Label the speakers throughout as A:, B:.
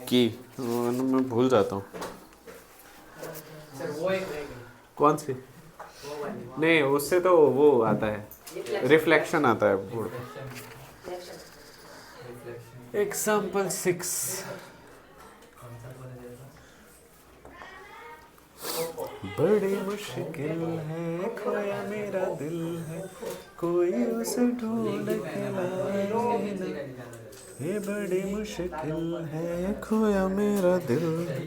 A: की मैं भूल जाता हूँ। कौन सी? नहीं, उससे तो वो आता है, रिफ्लेक्शन आता है बोर्ड पे। एग्जाम्पल 6। बड़ी मुश्किल है खोया मेरा दिल है, कोई उसे ढूंढ के लाए ना। ये बड़ी मुश्किल है खोया मेरा दिल है,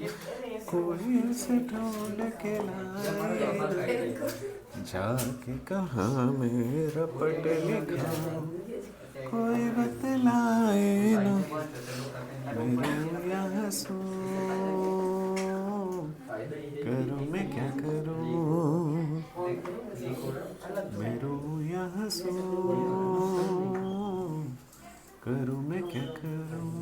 A: कोई उसे ढूंढ के लाए ना। जाके कहाँ मेरा पट लिखा, कोई बतलाए ना। मेरे यहाँ सो करूँ मैं क्या करूँ, मेरू यहाँ सो करूँ मैं क्या करूँ।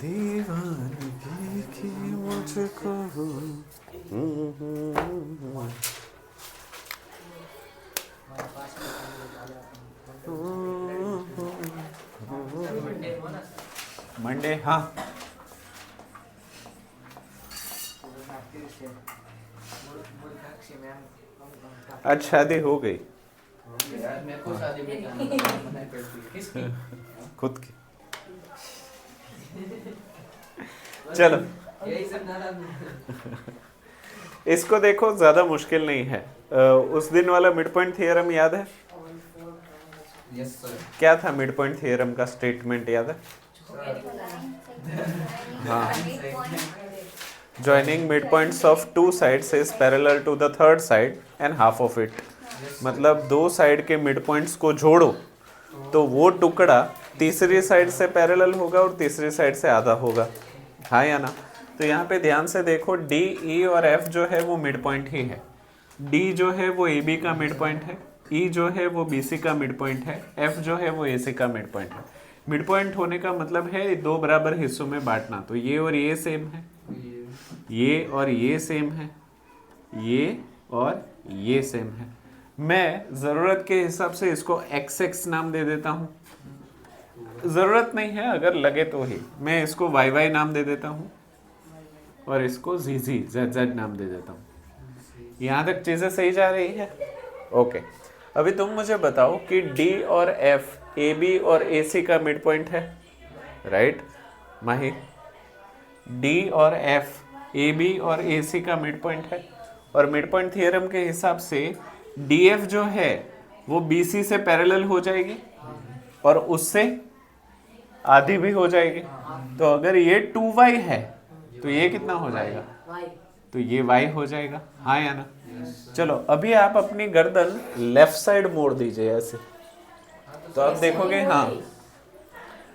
A: दीवानगी की मुझको मंडे। हाँ, आज शादी हो गई खुद की। चलो इसको देखो, ज्यादा मुश्किल नहीं है। उस दिन वाला मिड पॉइंट थ्योरम याद है?
B: Yes sir.
A: क्या था मिड पॉइंट थ्योरम का स्टेटमेंट, याद है? हाँ, joining midpoints of two sides is parallel to the third side and half of it। मतलब दो साइड के मिड पॉइंट्स को जोड़ो तो वो टुकड़ा तीसरी साइड से पैरेलल होगा और तीसरी साइड से आधा होगा, हाँ या ना? तो यहाँ पे ध्यान से देखो, डी, ई और एफ जो है वो मिड पॉइंट ही है। डी जो है वो ए बी का मिड पॉइंट है, ई जो है वो बी सी का मिड पॉइंट है, एफ जो है वो ए सी का मिड पॉइंट है। मिड पॉइंट होने का मतलब है दो बराबर हिस्सों में बांटना। तो ये और ये सेम है, ये और ये सेम है, ये और ये सेम है। मैं ज़रूरत के हिसाब से इसको एक्स एक्स नाम दे देता हूँ, ज़रूरत नहीं है, अगर लगे तो ही। मैं इसको वाई वाई नाम दे देता हूँ और इसको जी जी जेड जेड नाम दे देता हूँ। यहाँ तक चीज़ें सही जा रही है? ओके। अभी तुम मुझे बताओ कि डी और एफ ए बी और ए सी का मिड पॉइंट है, राइट माही? डी और एफ ए बी और ए सी का मिड पॉइंट है, और मिड पॉइंट थियरम के हिसाब से डी एफ जो है वो बी सी से पैरेलल हो जाएगी और उससे आधी भी हो जाएगी। तो अगर ये 2y है तो ये कितना हो जाएगा? तो ये y हो जाएगा, हाँ या ना? चलो अभी आप अपनी गर्दन लेफ्ट साइड मोड़ दीजिए ऐसे, तो आप देखोगे, हाँ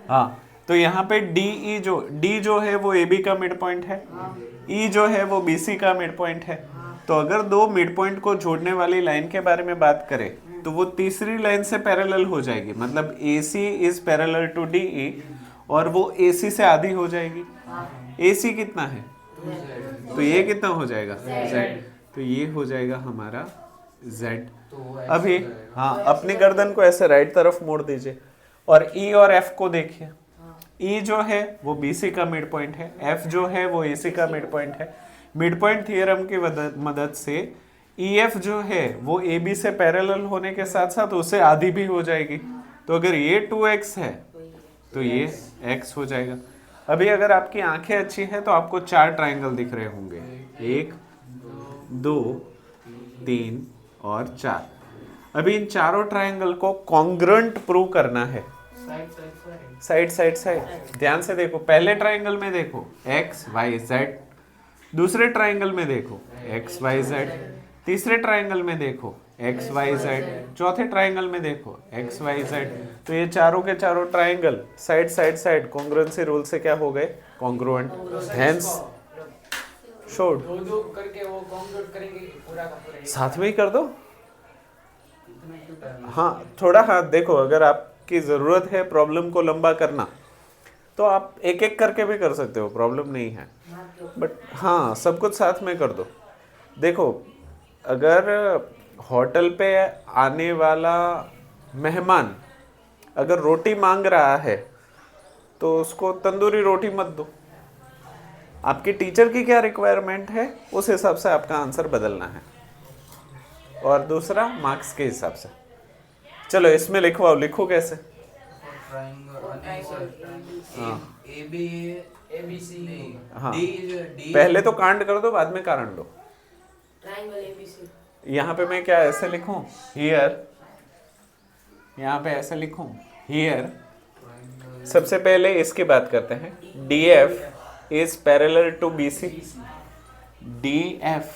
A: हाँ, तो यहाँ पे डी जो है वो ए बी का मिड पॉइंट है, ई जो है वो बी सी का मिड पॉइंट है। तो अगर दो मिड पॉइंट को जोड़ने वाली लाइन के बारे में बात करें तो वो तीसरी लाइन से पैरेलल हो जाएगी, मतलब A C is parallel to D E, और वो ए सी से आधी हो जाएगी। ए सी कितना है? तो ये कितना हो जाएगा? Z। तो ये हो जाएगा हमारा Z। अभी हाँ, अपनी गर्दन को ऐसे राइट तरफ मोड़ दीजिए और E और F को देखिए। ई जो है वो BC का मिड पॉइंट है, F जो है वो AC का मिड पॉइंट है। मिड पॉइंट थियरम की मदद से EF जो है वो AB से पैरेलल होने के साथ साथ उससे आधी भी हो जाएगी। तो अगर ये 2x है तो ये x हो जाएगा। अभी अगर आपकी आंखें अच्छी है तो आपको 4 ट्राइंगल दिख रहे होंगे, 1 2 3 और 4। अभी इन चारों ट्राइंगल को कॉन्ग्रुएंट प्रूव करना है। साइड साइड साइड ध्यान से देखो, पहले ट्राइंगल में देखो x y z, दूसरे ट्राइंगल में देखो x y z, तीसरे ट्राइंगल में देखो x y z, चौथे ट्राइंगल में देखो x y z। तो ये चारों के चारों triangle side side side congruency rule से क्या हो गए? कॉन्ग्रुएंट। Hence showed.
B: दो करके वो कॉन्क्लूड करेंगे पूरा का पूरा।
A: साथ में ही कर दो। हाँ थोड़ा हाथ देखो, अगर आपकी ज़रूरत है प्रॉब्लम को लंबा करना तो आप एक एक करके भी कर सकते हो, प्रॉब्लम नहीं है। बट हाँ सब कुछ साथ में कर दो। देखो अगर होटल पे आने वाला मेहमान अगर रोटी मांग रहा है तो उसको तंदूरी रोटी मत दो। आपकी टीचर की क्या रिक्वायरमेंट है उस हिसाब से आपका आंसर बदलना है, और दूसरा मार्क्स के हिसाब से। चलो इसमें लिखवाओ, लिखो कैसे? हाँ पहले तो कांड कर दो, बाद में कारण दो। यहाँ पे मैं क्या ऐसे लिखूं? हियर, यहाँ पे ऐसे लिखूं हियर। सबसे पहले इसकी बात करते हैं। DF is parallel to BC, DF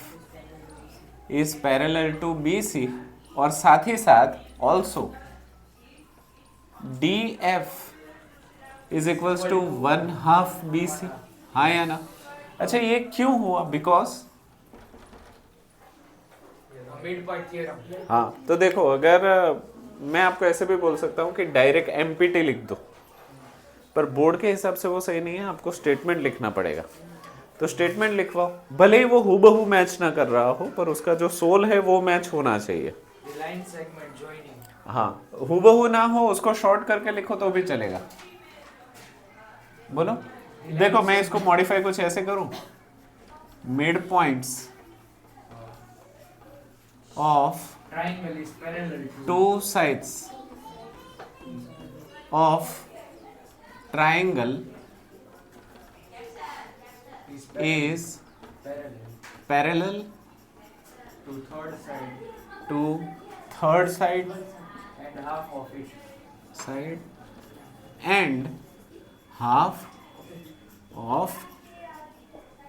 A: is parallel to BC, और साथ ही साथ also DF is equals to 1/2 BC। हाँ या ना? अच्छा ये क्यों हुआ? Because
B: mid point theorem.
A: हाँ तो देखो, अगर मैं आपको ऐसे भी बोल सकता हूँ कि डायरेक्ट MPT लिख दो, पर बोर्ड के हिसाब से वो सही नहीं है, आपको स्टेटमेंट लिखना पड़ेगा। तो स्टेटमेंट लिखवाओ, भले ही वो हूबहू मैच ना कर रहा हो पर उसका जो सोल है वो मैच होना चाहिए।
B: Line segment joining.
A: हाँ हूबहू ना हो उसको शॉर्ट करके लिखो तो भी चलेगा। बोलो। देखो मैं इसको मॉडिफाई कुछ ऐसे करूं, mid points of
B: triangle is parallel
A: two sides of triangle is parallel
B: to third side
A: to third side
B: and half of it.
A: side and half of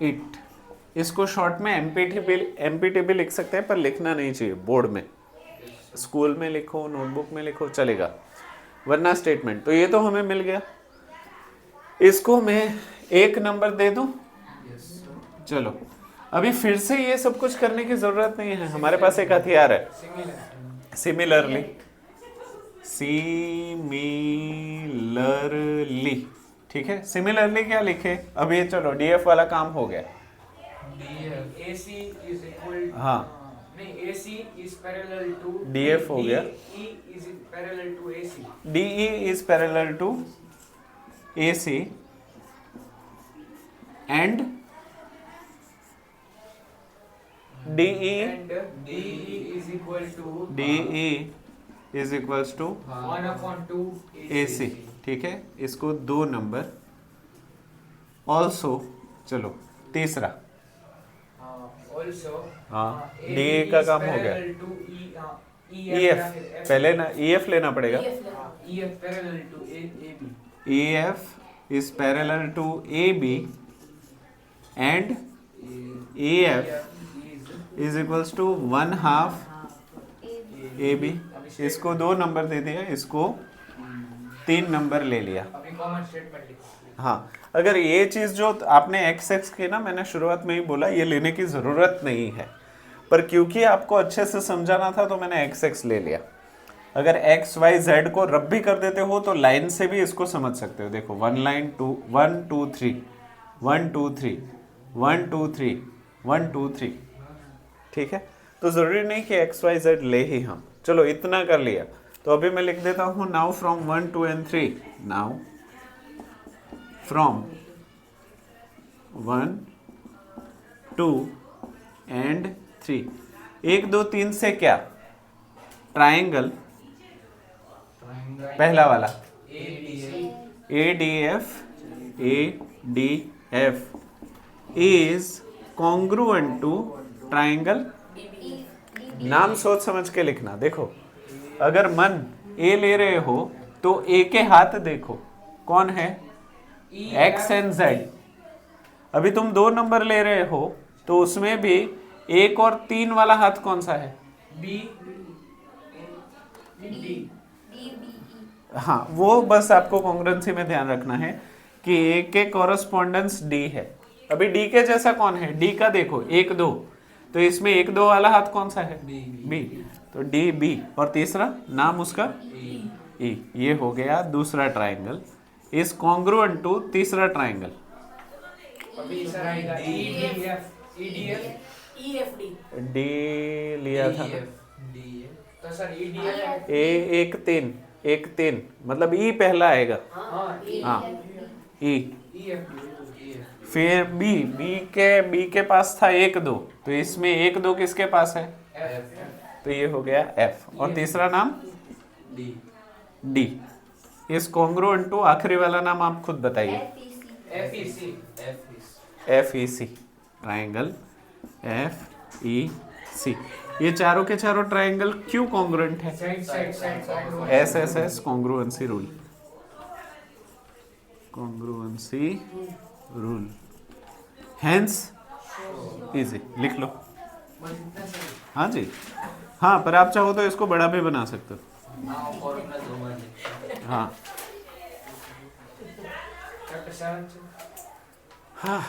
A: it। इसको शॉर्ट में MPT भी लिख सकते हैं, पर लिखना नहीं चाहिए बोर्ड में। स्कूल में लिखो, नोटबुक में लिखो चलेगा, वरना स्टेटमेंट। तो ये तो हमें मिल गया, इसको मैं 1 नंबर दे दूं। चलो अभी फिर से ये सब कुछ करने की जरूरत नहीं है, हमारे पास एक हथियार है, सिमिलरली। ठीक है, सिमिलरली क्या लिखे? अब ये चलो DF वाला काम हो गया।
B: AC is equal to,
A: हाँ
B: नहीं AC is parallel to
A: DF हो गया।
B: DE is parallel to AC।
A: DE is parallel to AC and DE
B: and DE is equal to
A: DE is equals to
B: 1/2
A: AC। ठीक है, इसको 2 number. Also चलो तीसरा,
B: also
A: हाँ
B: AB
A: DE का
B: is
A: काम हो गया।
B: parallel to
A: EF पहले ना, EF लेना पड़ेगा।
B: EF parallel to AB।
A: EF is parallel to AB and EF is equals to 1/2 AB। इसको 2 नंबर दे दिया, इसको 3 नंबर ले लिया।
B: अभी कॉमन स्टेटमेंट लिखो।
A: हाँ अगर ये चीज़ जो आपने XX की ना, मैंने शुरुआत में ही बोला ये लेने की ज़रूरत नहीं है, पर क्योंकि आपको अच्छे से समझाना था तो मैंने XX ले लिया। अगर X Y Z को रब भी कर देते हो तो लाइन से भी इसको समझ सकते हो। देखो 1 लाइन 2 1 2 3 1 2 3 1 2 3 1 2 3। ठीक है, तो ज़रूरी नहीं कि X Y Z ले ही हम। चलो इतना कर लिया, तो अभी मैं लिख देता हूँ now from 1 2 and 3 now from 1 2 and 3। 1 2 3 से क्या? ट्राइंगल पहला वाला ADF is congruent to triangle। नाम सोच समझ के लिखना। देखो अगर मन A ले रहे हो तो A के हाथ देखो कौन है, X एंड Z। अभी तुम 2 नंबर ले रहे हो तो उसमें भी 1 और 3 वाला हाथ कौन सा है?
B: B D
A: हाँ, वो बस आपको कॉन्ग्रुएंसी में ध्यान रखना है कि A के कॉरस्पॉन्डेंस D है। अभी D के जैसा कौन है? D का देखो 1 2, तो इसमें 1 2 वाला हाथ कौन सा है? B। तो D B और तीसरा नाम उसका E। ये हो गया दूसरा ट्राइंगल इज कॉन्ग्रुएंट टू तीसरा ट्राइंगल।
B: अभी सर आएगा EDF
C: EFD
A: D लिया था
B: तो सर EDF
A: A 1 3 मतलब E पहला आएगा।
B: हाँ
A: हाँ E।
B: EFD
A: फिर B के पास था 1 2, तो इसमें 1 2 किसके पास है?
B: F
A: तो ये हो गया F। और तीसरा नाम D इस कॉन्ग्रुएंट टू आखिरी वाला नाम आप खुद बताइए। FEC triangle FEC। ये चारों के चारों ट्राइंगल क्यों कॉन्ग्रुएंट है? SSS congruency rule. Congruency rule hence easy. लिख लो। हाँ जी, हाँ, पर आप चाहो तो इसको बड़ा भी बना सकते हो। हाँ हाँ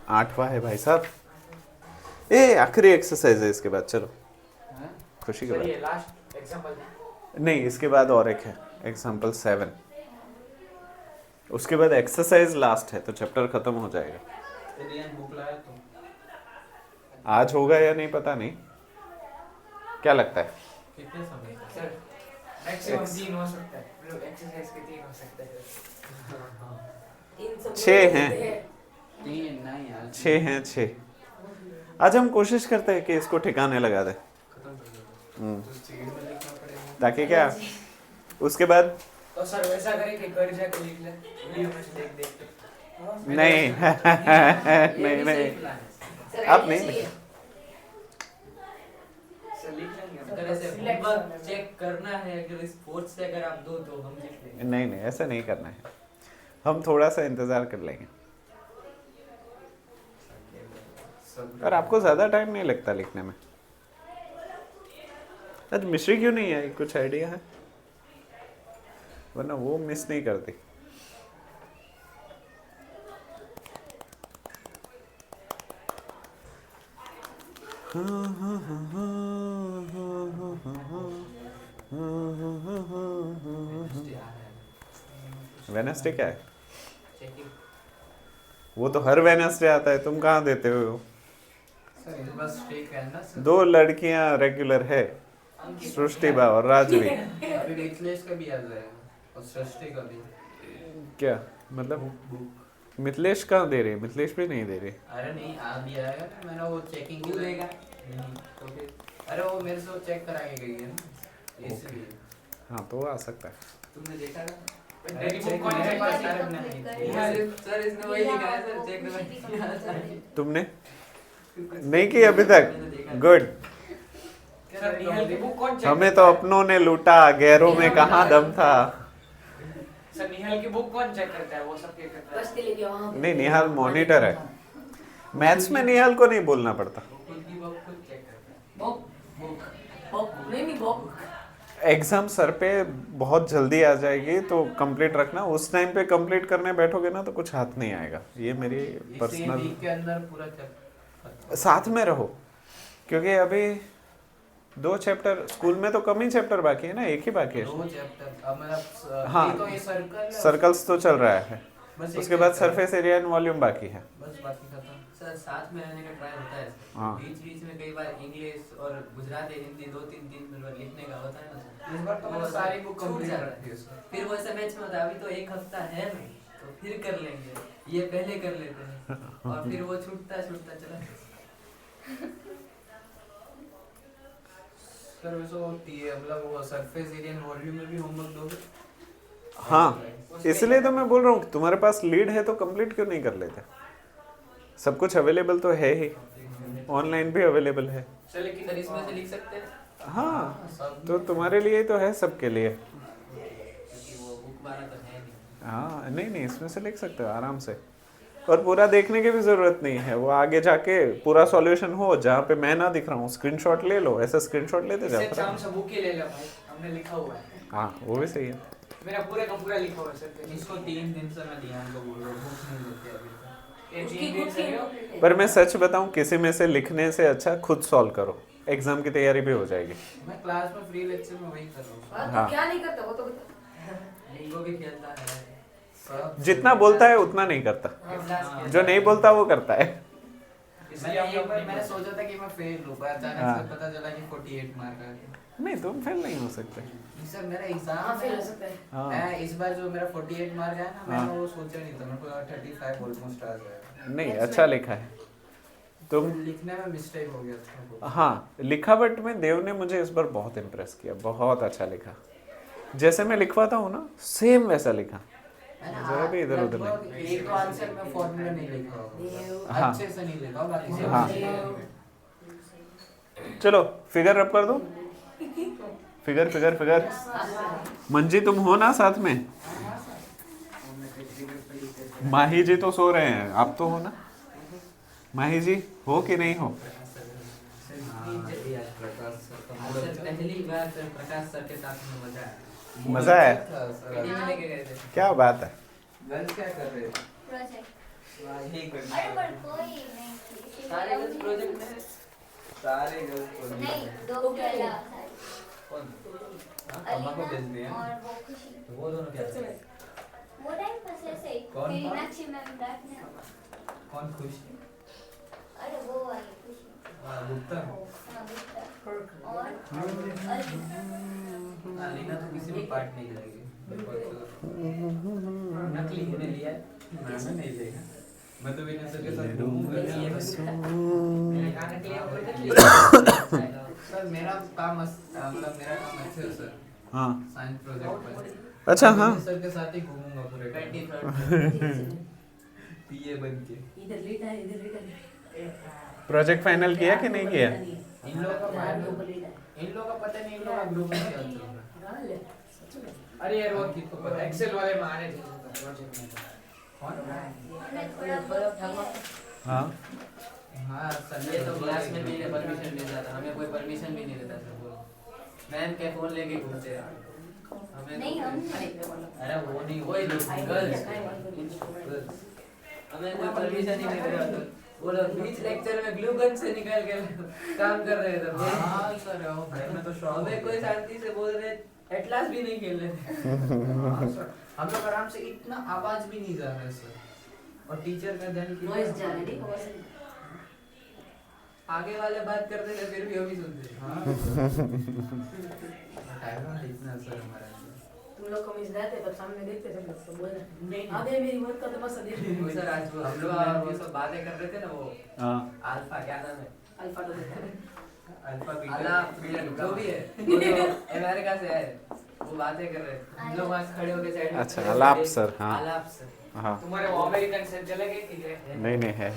A: 8वां है भाई साहब। आखिरी एक्सरसाइज है इसके बाद। चलो खुशी के बाद
B: ये लास्ट एग्जांपल
A: नहीं, इसके बाद और एक है एग्जाम्पल 7। उसके बाद एक्सरसाइज लास्ट है तो चैप्टर खत्म हो जाएगा।
B: बुक लाया तो
A: आज होगा या नहीं पता नहीं, क्या लगता है?
B: कितने समय सर मैक्सिमम 3 हो सकता है, मतलब एक्सरसाइज के 3 हो सकते हैं।
A: 6 हैं,
B: 3 नहीं यार
A: 6 हैं 6। आज हम कोशिश करते हैं कि इसको ठिकाने लगा दे,
B: खत्म कर दो तो स्पीड में लिखना पड़ेगा
A: ताकि क्या उसके बाद
B: तो सर वैसा करें कि घर जाके लिख ले, वीडियो में से देख देख के।
A: नहीं नहीं नहीं आप नहीं लिखें।
B: सर लिख लेंगे अगर ऐसे होमवर्क चेक करना है, अगर स्पोर्ट्स से अगर आप दो तो हम लिख लेंगे।
A: नहीं नहीं ऐसा नहीं करना है, हम थोड़ा सा इंतजार कर लेंगे। और आपको ज्यादा टाइम नहीं लगता लिखने में। आज मिश्री क्यों नहीं आई, कुछ आइडिया है? वरना वो मिस नहीं करती। वेडनेसडे क्या है?
B: चेकिंग
A: वो तो हर वेडनेसडे आता है, तुम कहाँ देते हो?
B: सर इस बस ठीक है ना सर।
A: 2 लड़कियां रेगुलर है, सृष्टि बा और राजवी।
B: अभी मिथिलेश का भी आ जाएगा और सृष्टि का भी।
A: क्या मतलब? मिथिलेश कहाँ दे रहे? मिथिलेश भी नहीं दे रहे।
B: अरे नहीं आ भी आएगा तो मैंने वो चेकिंग क्यों देगा तो फिर अरे वो मेरे से चेक करा के गई है ना इसलिए।
A: हाँ तो आ सकता है।
B: तुमने देखा ना?
C: तेरी
B: चेक
C: बुक कौन
B: मेरे
C: चेक
B: पास
C: करती है?
B: अरे नहीं
C: कंप्लीट
B: सर इसने वही लिखा है सर चेक नहीं
A: तुमने नहीं की अभी तक? गुड।
B: सर निहाल की बुक कौन चेक
A: हमें तो अपनों ने लूटा, गैरों में कहाँ दम था।
B: सर निहाल की बुक कौन चेक करता है? वो सब क्या करता है?
C: बस के लिए गया वहां
A: नहीं, निहाल मॉनिटर है। मैथ्स में निहाल को नहीं बोलना पड़ता।
B: खुद की बुक खुद चेक करता है।
C: बुक बुक नहीं बुक।
A: एग्जाम सर पे बहुत जल्दी आ जाएगी तो कंप्लीट रखना। उस टाइम पे कंप्लीट करने बैठोगे ना तो कुछ हाथ नहीं आएगा। ये मेरी
B: इसलिए
A: पर्सनल।
B: वीक के अंदर पूरा चेक
A: साथ में रहो क्योंकि अभी 2 चैप्टर, स्कूल में तो कम ही चैप्टर बाकी है ना, एक ही बाकी है।
B: 2 चैप्टर अब मतलब
A: हाँ,
B: ये तो ये सर्कल है।
A: सर्कल्स तो चल रहा है,
B: बस
A: उसके बाद सरफेस एरिया एंड वॉल्यूम बाकी है।
B: बस बाकी खत्म। सर साथ में रहने का ट्राई होता है
A: हाँ।
B: बीच बीच में कई बार इंग्लिश और गुजराती हिंदी 2-3 मिनट लिखने का होता है ना सर।
C: इस बार तो मैंने
B: वो
C: सारी बुक
B: छूट
C: कंप्लीट
B: जाता
C: कर
B: है।
C: दी उसमें।
B: फिर वो ऐसा मैच में होता है अभी तो 1 हफ्ता है नहीं तो फिर कर लेंगे ये पहले कर लेते हैं और फिर वो छूटता छूटता चला
C: सर वैसे वो ये मतलब वो सरफेस एरिया एंड वॉल्यूम में भी होमवर्क दोगे?
A: हाँ, इसलिए तो मैं बोल रहा हूँ तुम्हारे पास लीड है तो कंप्लीट क्यों नहीं कर लेते? सब कुछ अवेलेबल तो है ही, ऑनलाइन भी अवेलेबल है।
C: सर लेकिन
B: सर इसमें से लिख सकते हैं
A: हाँ,
C: सब
A: तो तुम्हारे लिए ही तो है, सबके लिए।
B: क्योंकि वो बुक वाला तो है नहीं।
A: हाँ, नहीं नहीं, इसमें से लिख सकते हो आराम से। और पूरा देखने की भी ज़रूरत नहीं है, वो आगे जाके पूरा सॉल्यूशन हो जहाँ पे मैं ना दिख रहा हूँ, स्क्रीनशॉट ले लो, ऐसा स्क्रीनशॉट लेते
C: इससे
A: जाओ।
C: अच्छा हम सब बुक ही ले लो भाई, हमने लिखा हुआ है।
A: हाँ, वो भी सही है।
C: मेरा पूरे का पूरा लिखा हुआ है सर।
B: इसको 3 दिन से मैं ध्यान को बोल रहा हूँ बुक नहीं देते अभी तक।
C: ये
D: उसकी
C: 3 दिन
D: खुद
C: से
D: की
C: हो।
D: book है।
A: पर मैं सच बताऊँ, किसी में से लिखने से अच्छा खुद सॉल्व करो, एग्जाम की तैयारी भी हो जाएगी।
B: मैं क्लास में फ्री लेक्चर में वही कर रहा हूँ
D: हाँ,
A: हाँ।
D: तो क्या नहीं करता वो तो बता।
B: लिंगो भी खेलता है सब
A: जितना बोलता है उतना नहीं करता,
B: हाँ।
A: जो नहीं बोलता वो करता है।
C: इसलिए हम लोग मैंने सोचा था कि मैं फेल हूँ पर अचानक
A: हाँ।
C: से पता चला कि 48 मार्क आ गए।
A: नहीं, तुम फेल नहीं हो सकते।
C: सर मेरा
D: हाँ
C: एग्जाम
D: फिर हो सकता है।
A: हाँ,
C: मैं इस बार जो मेरा 48 मार्क आया ना
A: हाँ।
C: मैंने वो सोचा नहीं था, मेरे को 35 ऑलमोस्ट आ जाएगा।
A: नहीं, अच्छा लिखा है तुम।
C: लिखने में मिस्टेक हो गया था।
A: हाँ, लिखावट में देव ने मुझे इस बार बहुत इम्प्रेस किया, बहुत अच्छा लिखा। जैसे मैं लिखवाता हूँ ना, सेम वैसा लिखा, जरा भी इधर उधर नहीं।
C: लगभग एक तो आंसर में फॉर्मूला नहीं लिखा होगा,
A: हाँ।
C: अच्छे से नहीं लिखा बाकी सब
A: हाँ।
C: अच्छे हैं।
A: चलो फिगर रब कर दो, फिगर फिगर फिगर। मंजी तुम हो ना साथ में? माही जी तो सो रहे हैं, आप तो हो ना? माही जी हो कि नहीं हो?
B: सर पहली बार सर प्रकाश सर के साथ में मजा आया।
A: मजा है?
C: था सर।
B: पीटी में लेके गए थे।
A: क्या बात है।
C: गर्ल्स क्या कर रहे थे?
E: प्रोजेक्ट
C: यही कर
E: अरे पर कोई नहीं
B: सारे गर्ल्स प्रोजेक्ट में
C: सारे गर्ल्स
E: नहीं दो के अलावा सारे।
B: कौन
C: अम्मा को भेज दिया।
E: और वो खुशी
B: तो वो दोनों क्या थे?
E: वो टाइम पास ऐसे ही
C: कौन?
E: फिर मीनाक्षी मैम बैठने
C: कौन खुश?
E: अरे वो वाली खुशी
C: गुप्ता।
E: हाँ गुप्ता और
B: लीना तो किसी में पार्ट नहीं करेगी। नकली ने लिया है।
C: मैंने नहीं देखा। मैं तो बिना सर के साथ घूमूंगा। सर मेरा काम मतलब मेरा काम अच्छे है सर,
A: हाँ,
C: साइंस प्रोजेक्ट पर।
A: अच्छा हाँ।
C: मैं सर के साथ ही घूमूंगा पूरे टाइम।
B: 23rd
C: पीए बन के।
D: इधर लेटा है, इधर लेटा है।
A: प्रोजेक्ट फाइनल किया कि नहीं किया?
C: इन लोगों का इन लोगों का पता नहीं, इन लोगों का ग्रुप में क्या चल रहा है। अरे यार वो किसको पता, एक्सेल वाले मारे थे प्रोजेक्ट में। कौन?
E: मैं थोड़ा बहुत
A: हाँ,
C: हाँ सर
B: ये तो क्लास में भी परमिशन मिल जाता, हमें कोई परमिशन भी नहीं देता सर वो। मैम के फोन लेके घूमते हैं हमें।
E: नहीं हम
B: अरे वो नहीं, वही लोग गर्ल्स हमें कोई परमिशन ही नहीं दे रहा था। वो लोग बीच लेक्चर में ग्लू गन से निकाल के काम कर रहे थे।
C: हाँ सर वो भाई मैं तो शॉक
B: हमें कोई शांति से बोल रहे एटलास भी नहीं खेल रहे थे।
C: हाँ, सर हम लोग आराम से इतना आवाज भी नहीं जा रहा है सर, और टीचर का ध्यान की
D: नॉइस जा रहा है, नहीं आवाज नहीं।
B: आगे वाले बात करते थे फिर भी हम ही सुनते थे।
C: हाँ टाइम इतना सर हमारा
D: तुम लोग कमिश्नर थे तब सामने देखते थे लोग तो बोलना आगे मेरी मत का तमाशा देख।
B: वो सर आज वो हम लोग और वो सब बातें कर रहे थे ना, वो
A: हाँ,
B: अल्फा क्या नाम है,
D: अल्फा तो देखा है।
C: अल्फा
B: अला जो भी है, वो लोग अमेरिका से आए, वो बातें कर रहे थे। हम लोग वहाँ खड़े होके साइड में
A: अच्छा, अलाप सर, हाँ।
B: अलाप सर,
A: हाँ,
C: तुम्हारे वो अमेरिकन से चले गए कि क्या?
A: नहीं नहीं, है।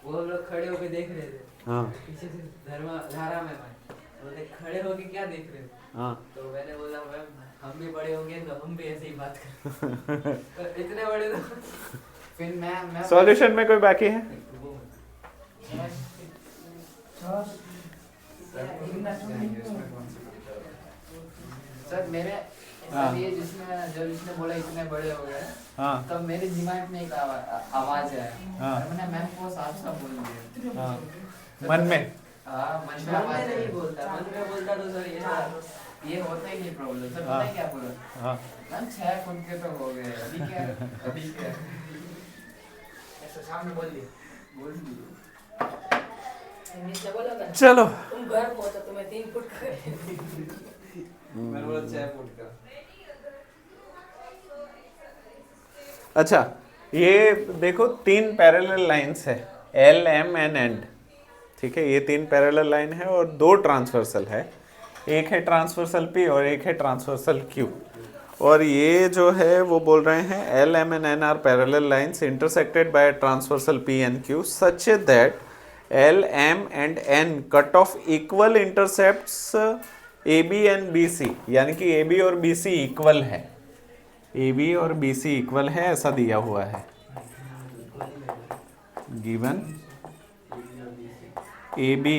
B: वो लोग खड़े होके देख रहे थे
A: हाँ,
B: पीछे से धारा में। बोले खड़े होके क्या देख रहे थे?
A: हाँ,
B: तो मैंने बोला मैम हम भी बड़े होंगे तो हम भी ऐसे ही बात करें। तो इतने बड़े तो
C: फिर मैं
A: सॉल्यूशन में कोई बाकी है?
B: वो
C: सर मेरे
A: हाँ।
C: सर ये जिसने जब इसने बोला इतने बड़े हो गए
A: हाँ,
C: तब मेरे दिमाग में एक आवाज आया।
A: हाँ।
C: मैंने मैम को साफ साफ बोल दिया।
A: हाँ, मन में।
C: हाँ मन में
B: मन
C: आवाज
B: में नहीं
C: आई।
B: बोलता, मन में बोलता तो सर ये था।
C: ये होता ही नहीं प्रॉब्लम सर,
A: हाँ।
C: पता है क्या बोला?
A: हाँ,
C: मैम 6 खुद के तो हो गए, अभी क्या? अभी क्या? ऐसे सामने बोल दिया। बोल दिया।
D: अमित ने बोला था
A: चलो
D: तुम घर पहुंचो तुम्हें 3 फुट का
B: मैंने बोला 6 फुट का।
A: अच्छा, ये देखो 3 पैरेलल लाइंस है, एल एम एन एंड, ठीक है। ये 3 पैरेलल लाइन है और 2 ट्रांसवर्सल है, एक है ट्रांसवर्सल पी और एक है ट्रांसवर्सल क्यू। और ये जो है वो बोल रहे हैं L M and N are parallel lines intersected by transversal P and Q such that L M and N cut off equal intercepts A B and B C, यानी कि ए बी और बी सी इक्वल है, A B और B C equal है, ऐसा दिया हुआ है। Given A B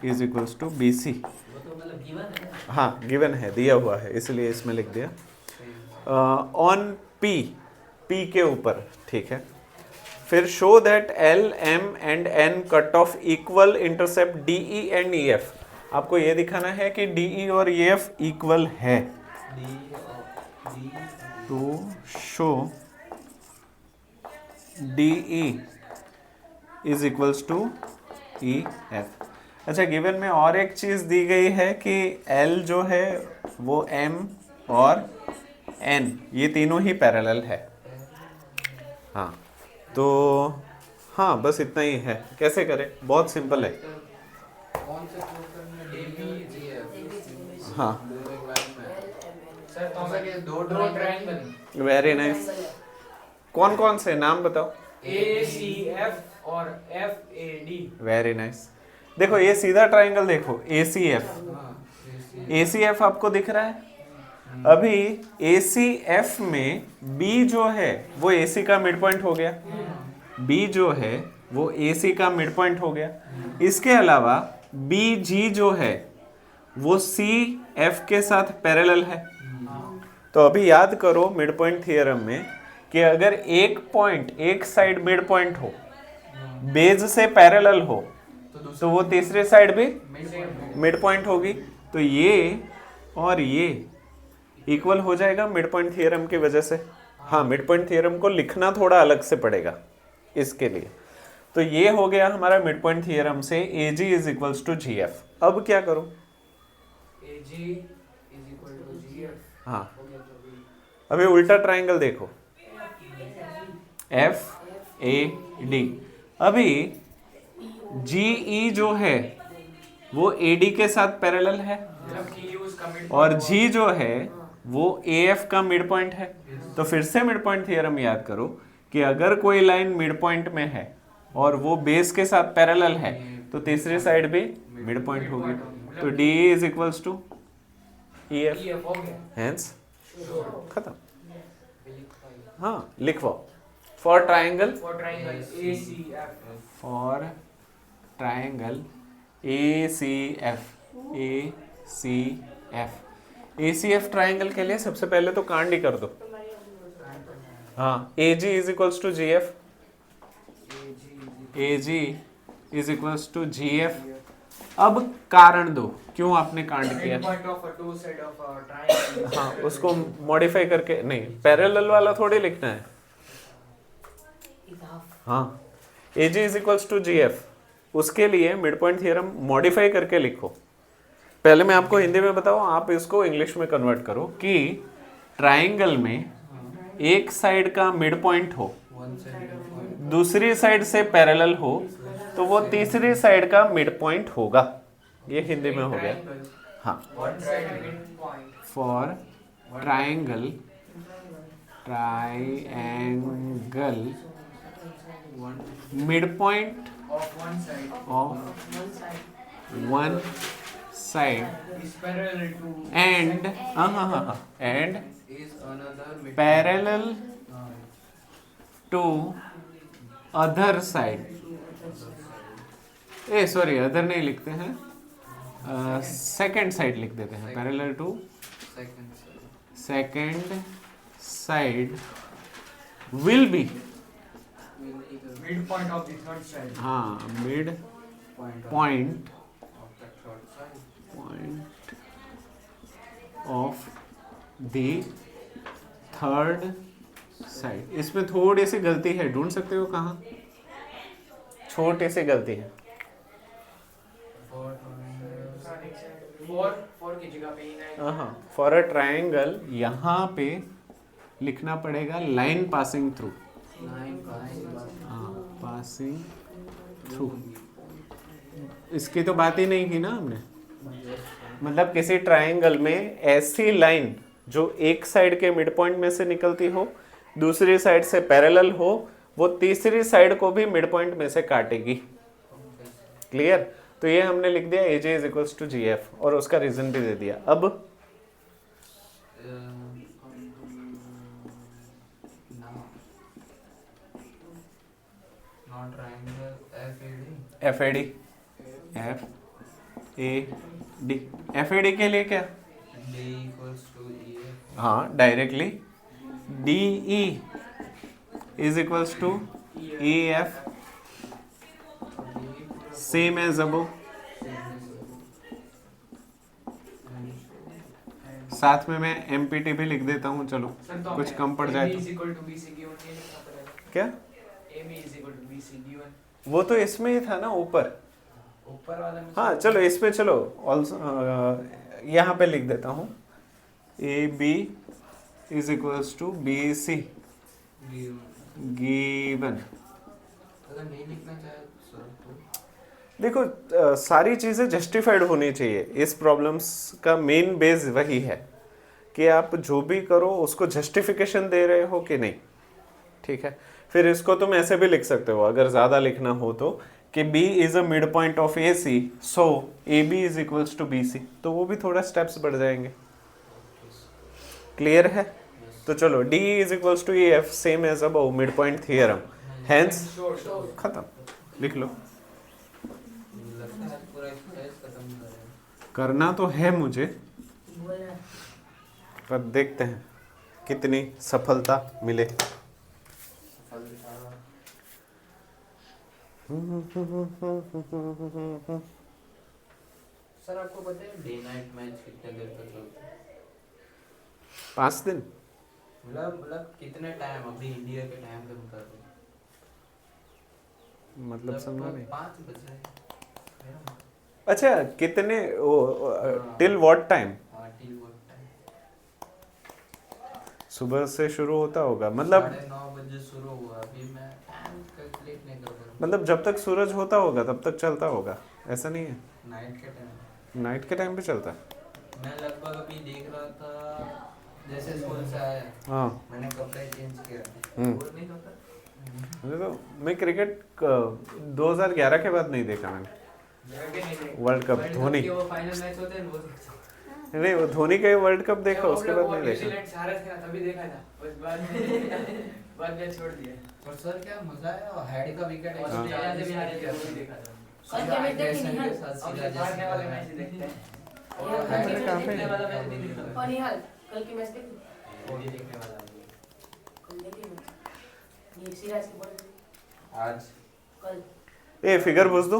A: is equals to B C,
B: वो तो मतलब गिवन है ना।
A: हाँ गिवन है, दिया हुआ है, इसलिए इसमें लिख दिया। ऑन पी, पी के ऊपर, ठीक है। फिर show that L M and N cut off equal intercept D E and E F. आपको ये दिखाना है कि डी ई और ई एफ इक्वल है। To show D E is equals to E F. अच्छा, गिवन में और एक चीज़ दी गई है कि L जो है वो M और N ये तीनों ही पैरेलल है। हाँ, तो हाँ बस इतना ही है। कैसे करें, बहुत सिंपल है।
B: कौन से प्रूव करना है? ABGF।
A: हाँ,
B: दोनों एक लाइन में।
C: सर तो
B: जैसा कि दो
C: दो ट्रायंगल
A: वेरी नाइस। कौन कौन से नाम बताओ?
C: ACF और FAD।
A: Very nice. देखो ये सीधा ट्राइंगल देखो, ACF, ACF आपको दिख रहा है। अभी ACF में B जो है वो AC का मिड पॉइंट हो गया, B जो है वो AC का मिड पॉइंट हो गया। इसके अलावा BG जो है वो CF के साथ पैरेलल है। तो अभी याद करो मिड पॉइंट थियरम में कि अगर एक पॉइंट, एक साइड मिड पॉइंट हो, बेस से पैरेलल हो, तो वो तीसरी साइड भी मिड पॉइंट होगी। तो ये और ये इक्वल हो जाएगा मिड पॉइंट थियरम की वजह से। हाँ, मिड पॉइंट थियरम को लिखना थोड़ा अलग से पड़ेगा इसके लिए। तो ये हो गया हमारा मिड पॉइंट थियरम से AG is equals to GF। अब क्या करूं?
C: AG is equal to GF।
A: हाँ, अभी उल्टा ट्राइंगल देखो, FAD। अभी GE जो है वो AD के साथ पैरेलल है और G जो है वो AF का मिड पॉइंट है। तो फिर से मिड पॉइंट थियरम याद करो कि अगर कोई लाइन मिड पॉइंट में है और वो बेस के साथ पैरेलल है तो तीसरी साइड भी मिड पॉइंट होगी। तो DE is equals to EF,
C: EF हो गया।
A: हेंस खत्म। हाँ, लिखवाओ। For triangle,
C: For triangle ACF।
A: For triangle ACF, ACF triangle के लिए सबसे पहले तो कांड ही कर दो। हाँ, AG is equals to GF, AG is equals to GF। अब कारण दो, क्यों आपने कांड किया?
C: Midpoint of a two side of a triangle।
A: हाँ, उसको मॉडिफाई करके, नहीं पैरेलल वाला थोड़ी लिखना है। हाँ, AG is equals to GF, उसके लिए मिड पॉइंट थियरम मॉडिफाई करके लिखो। पहले मैं आपको हिंदी में बताऊं, आप इसको इंग्लिश में कन्वर्ट करो कि ट्राइंगल में एक साइड का मिड पॉइंट हो, दूसरी साइड से पैरेलल हो, तो वो तीसरी साइड का मिड पॉइंट होगा। ये हिंदी में हो गया। हाँ,
C: One side midpoint।
A: For triangle mid point
C: Of one side
A: of one side
C: is parallel to
A: and and
B: is another mid
A: parallel to other side. Uh sorry, other नहीं लिखते हैं, सेकंड साइड लिख देते हैं। Parallel to
B: second side.
A: Second side will be,
B: Will either
C: midpoint of the third side।
A: हाँ, mid
B: point
A: point
B: of the third side.
A: Point of the third side. इसमें थोड़ी सी गलती है, ढूंढ सकते हो कहाँ? छोटी सी गलती है।
C: फोर की जगह पे E9
A: हाँ, फॉर अ ट्रायंगल यहाँ पे लिखना पड़ेगा लाइन पासिंग थ्रू। हाँ, पासिंग थ्रू। इसकी तो बात ही नहीं की ना हमने। मतलब किसी ट्रायंगल में ऐसी लाइन जो एक साइड के मिड पॉइंट में से निकलती हो, दूसरी साइड से पैरेलल हो, वो तीसरी साइड को भी मिड पॉइंट में से काटेगी। क्लियर? तो ये हमने लिख दिया AJ is equals to GF और उसका रीजन भी दे दिया। अब
B: नॉट ट्रायंगल
A: FAD FAD के लिए क्या?
B: D equals to EF।
A: हाँ, directly DE is equals to EF same as above. साथ में मैं MPT भी लिख देता हूँ, चलो कुछ कम पड़ जाए तो। क्या? वो तो इसमें ही था ना ऊपर।
C: ऊपर वाला में
A: हाँ चलो इसमें, चलो ऑल्सो यहाँ पे लिख देता हूँ AB is equals to BC given.
B: अगर नहीं लिखना चाहे सर तो
A: देखो सारी चीज़ें जस्टिफाइड होनी चाहिए। इस प्रॉब्लम्स का मेन बेस वही है कि आप जो भी करो उसको जस्टिफिकेशन दे रहे हो कि नहीं। ठीक है, फिर इसको तुम ऐसे भी लिख सकते हो अगर ज़्यादा लिखना हो तो, कि B is a mid point of AC so AB is equals to BC, तो वो भी थोड़ा स्टेप्स बढ़ जाएंगे। क्लियर है? तो चलो D is equals to EF same as above mid point theorem, hence खत्म। लिख लो।
B: लगता है पूरा एक्सरसाइज खत्म हो जाएगा।
A: करना तो है मुझे,
D: बोला
A: पर देखते हैं कितनी सफलता मिले।
B: सर आपको पता है डे नाइट मैच कितने देर तक चलता है?
A: 5 दिन।
B: मतलब कितने टाइम अभी इंडिया के टाइम पे बता दो।
A: मतलब समझा नहीं।
B: 5 बजे।
A: अच्छा कितने टिल व्हाट टाइम?
B: हाँ टिल व्हाट टाइम?
A: सुबह से शुरू होता होगा, मतलब
B: 9:30 बजे शुरू हुआ। अभी मैं टाइम कैलकुलेट नहीं कर रहा हूँ।
A: मतलब जब तक सूरज होता होगा तब तक चलता होगा, ऐसा नहीं है?
B: नाइट के टाइम
A: नाइट के टाइम पे चलता है।
B: मैं लगभग अभी देख रहा था, जैसे स्कूल से आया
A: हाँ।
B: मैंने कपड़े चेंज किया, और नहीं होता।
A: मुझे तो, मैं क्रिकेट 2011 के बाद नहीं देखा मैंने वर्ल्ड कप। धोनी
C: वो फाइनल मैच होते हैं वो
A: नहीं, वो धोनी का वर्ल्ड कप देखा, उसके बाद नहीं देखा।
C: न्यूजीलैंड हारा था तभी देखा था, उस बाद में छोड़ दिया।
B: और सर क्या मजा आया, और हेड का विकेट
C: ऑस्ट्रेलिया से भी हारे थे, वो भी देखा था।
D: कल के मैच देखी नहीं है?
C: अब हारने वाले मैच ही देखते हैं।
B: और
C: जीतने वाला मैच नहीं देखता।
D: और निहाल कल की मैच देखी?
C: वो भी देखने वाला है।
D: कल देखी मैच? ये सिराज की बॉल
B: आज
D: कल
A: ए फिगर पूछ दो।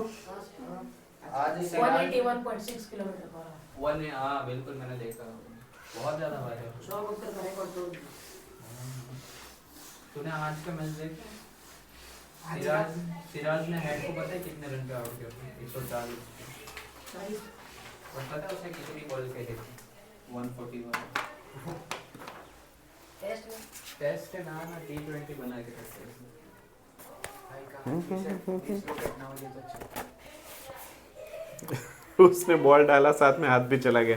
B: आज
D: 181.6 किलोमीटर पर
B: वन है। हाँ बिल्कुल मैंने देखा, बहुत ज्यादा मारे।
D: शॉर्ट उत्तर का रिकॉर्ड तोड़ दिया।
B: तूने आज का मैच देखा? सिराज ने हेड को पता है कितने रन पे आउट किया? 140। और पता है उसने कितनी बॉल खेली थी? 141।
D: टेस्ट में
B: टेस्ट है ना, T20 बना के रखते हैं।
C: भाई का इस लोग टेक्नोलॉजी तो अच्छा।
A: उसने बॉल डाला, साथ में हाथ भी चला गया।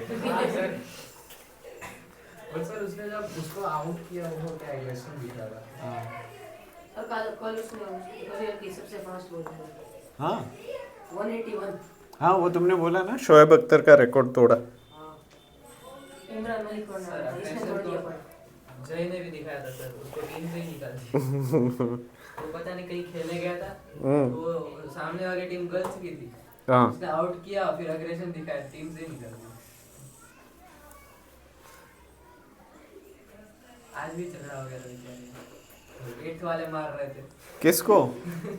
C: और सर उसने जब उसको आउट किया वो क्या एग्रेशन दिखा था।
B: हाँ
D: और कल उसने करियर की सबसे फास्ट बॉल खेला
A: हाँ
D: 181।
A: हाँ, वो तुमने बोला ना शोएब अख्तर का रिकॉर्ड तोड़ा।
D: हाँ इमरान मलिक को
C: सर,
D: इसने
C: अग्रेशन
D: तोड़ दिया
C: तो-
D: पर
C: जय ने भी दिखाया था सर, उसको टीम से ही निकाल दिया। वो पता नहीं कहीं खेलने गया था, वो सामने वाली टीम गर्ल्स की थी,
A: हाँ
C: उसने आउट किया फिर अग्रेशन दिखाया, टीम से ही निकाल दिया। आज भी झगड़ा हो गया था बेचारे, 8th वाले मार रहे थे।
A: किसको?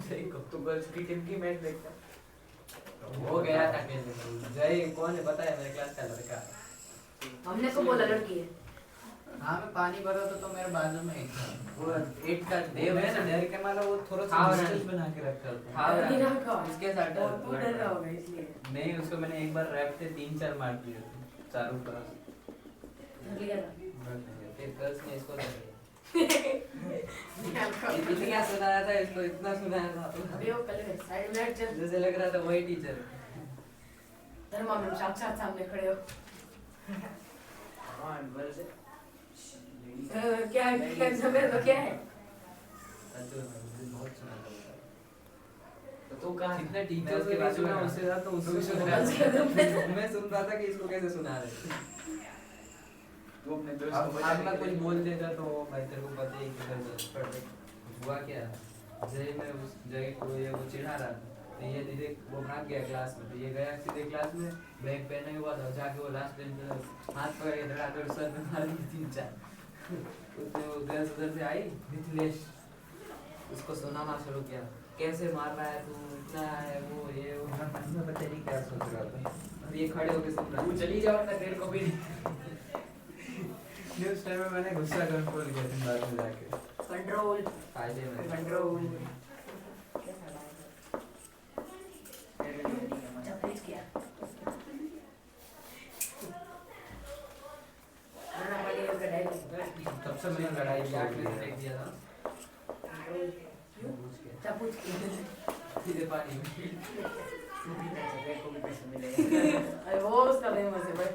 C: जय को तो गर्ल्स की टीम की मैच देखता वो गया था खेलने। जय कौन है पता है? मेरे क्लास का लड़का।
D: हमने को बोला लड़की है।
B: हाँ मैं पानी भरा था तो मेरे बाजू में एक था वो ईंट का देव है ना
C: डर के माला वो थोड़ा सा
B: हाँ,
C: डिस्टेंस बना के रखा था।
B: हाँ
D: नहीं रखा।
B: इसके साथ
D: वो तू डर रहा होगा इसलिए
B: नहीं उसको मैंने एक बार रैप से 3-4 मार दिए थे चारों तरफ
D: डर लिया था।
B: फिर गर्ल्स ने इसको इतना सुनाया था इसको इतना सुनाया था
D: अभी वो पहले साइड में हट जा।
B: जैसे लग रहा था वही टीचर
D: धर्मा में साक्षात सामने खड़े हो। क्या क्या समय तो क्या है?
B: बहुत सुना था
C: तो तू कहाँ
B: जितने
C: मैं
B: टीचर्स
C: उसके
B: के
C: बाजू
B: सुना
C: में
B: उससे ज्यादा तो उसको
C: तू
B: सुन
C: सुन
B: रहा
C: रहा
B: था मैं सुन रहा था कि इसको कैसे सुना रहे
C: तू अपने दोस्त
B: अब
C: को
B: अब मैं
C: बचाने के
B: कुछ
C: लिए-
B: बोल देता तो भाई तेरे को पता ही किधर पर हुआ क्या जय मैं उस जय को ये वो चिढ़ा रहा था तो ये धीरे वो भाग गया क्लास में तो ये गया सीधे क्लास में बैग पहने हुआ था जाके वो लास्ट बेंच पे हाथ पकड़ के धड़ाकर सर में मार दी 3-4 उसने वो गर्ल्स उधर से आई मिथिलेश उसको सुनाना शुरू किया कैसे मार रहा है तू इतना है वो ये वो मैं पता नहीं क्या सोच रहा था अब ये खड़े होके सुन रहा
C: तू चली जाओ ना तेरे को भी नहीं।
B: नहीं उस टाइम में मैंने गुस्सा कंट्रोल किया था बाद में जाके
D: कंट्रोल
B: फायदे में
D: कंट्रोल। चपलीच किया। ना वाली का डायलॉग।
B: तब से मैंने लड़ाई की आग में फेंक दिया था
D: कंट्रोल।
B: पूछ के
D: चपूच किया।
B: सीधे पानी में
C: तेरे को भी पैसे मिलेंगे।
D: अरे वो उसका फेमस है भाई।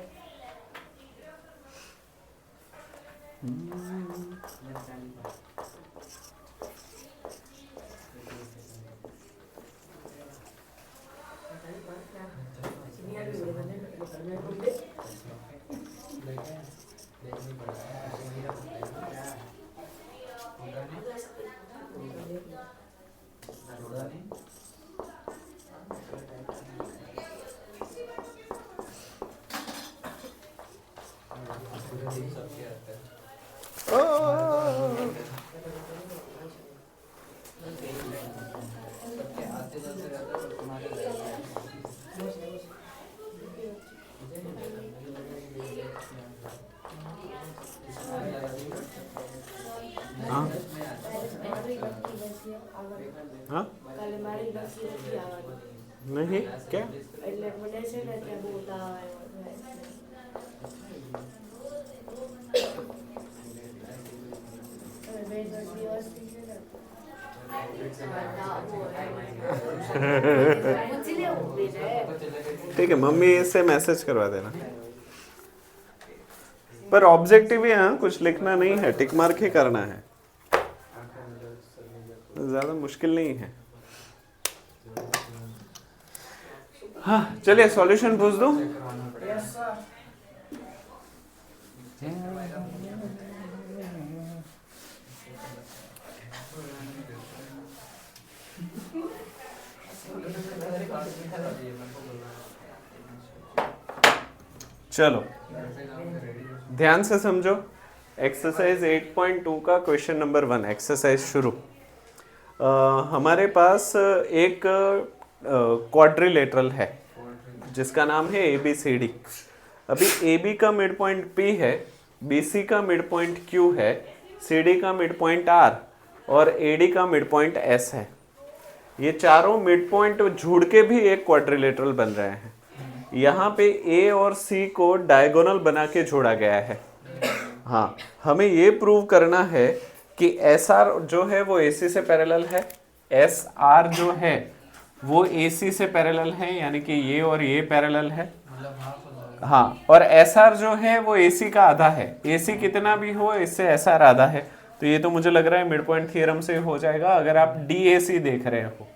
A: हाँ नहीं क्या ठीक है मम्मी से मैसेज करवा देना पर ऑब्जेक्टिव ही है कुछ लिखना नहीं है टिक मार्क ही करना है ज्यादा मुश्किल नहीं है हाँ चलिए सॉल्यूशन पूछ दो चलो ध्यान से समझो एक्सरसाइज 8.2 का क्वेश्चन नंबर 1 एक्सरसाइज शुरू हमारे पास एक क्वाड्रिलेटरल है जिसका नाम है ABCD अभी AB का मिड पॉइंट P है BC का मिड पॉइंट Q है CD का मिड पॉइंट R और AD का मिड पॉइंट S है ये चारों मिड पॉइंट जुड़ के भी एक क्वाड्रिलेटरल बन रहे हैं यहाँ पे A और C को डायगोनल बना के जोड़ा गया है हाँ हमें ये प्रूव करना है कि SR जो है वो AC से पैरेलल है SR जो है वो AC से पैरेलल है यानी कि ये और ये पैरेलल है हाँ और SR जो है वो AC का आधा है AC कितना भी हो इससे SR आधा है तो ये तो मुझे लग रहा है मिड पॉइंट थ्योरम से हो जाएगा अगर आप DAC देख रहे हो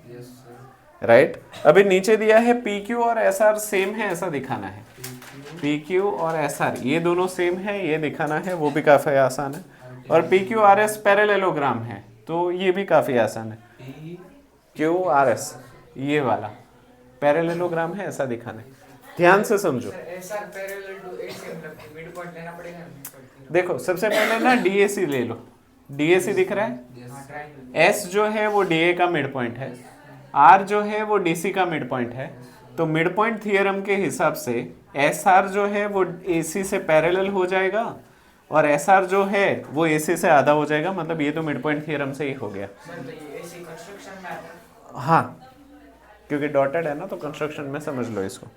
A: राइट अभी नीचे दिया है PQ और SR सेम है ऐसा दिखाना है PQ और SR ये दोनों सेम है ये दिखाना है वो भी काफी आसान है और PQRS पैरेललोग्राम है तो ये भी काफी आसान है QRS ये वाला पैरेललोग्राम है ऐसा दिखाना है ध्यान से समझो
C: SR पैरेलल टू AC मतलब मिड पॉइंट लेना पड़ेगा ना
A: देखो सबसे पहले ना DAC ले लो DAC दिख रहा है
C: हां ट्रायंगल
A: S जो है वो DA का मिड पॉइंट है R जो है वो DC का मिड पॉइंट है तो मिड पॉइंट थ्योरम के हिसाब से SR जो है वो AC से पैरेलल हो जाएगा और एस आर जो है वो ए सी से आधा हो जाएगा, मतलब ये तो मिड पॉइंट थियरम से ही हो गया।
C: सर तो ये ऐसी कंस्ट्रक्शन में आता है।
A: हाँ, क्योंकि डॉटेड है ना तो कंस्ट्रक्शन में समझ लो इसको।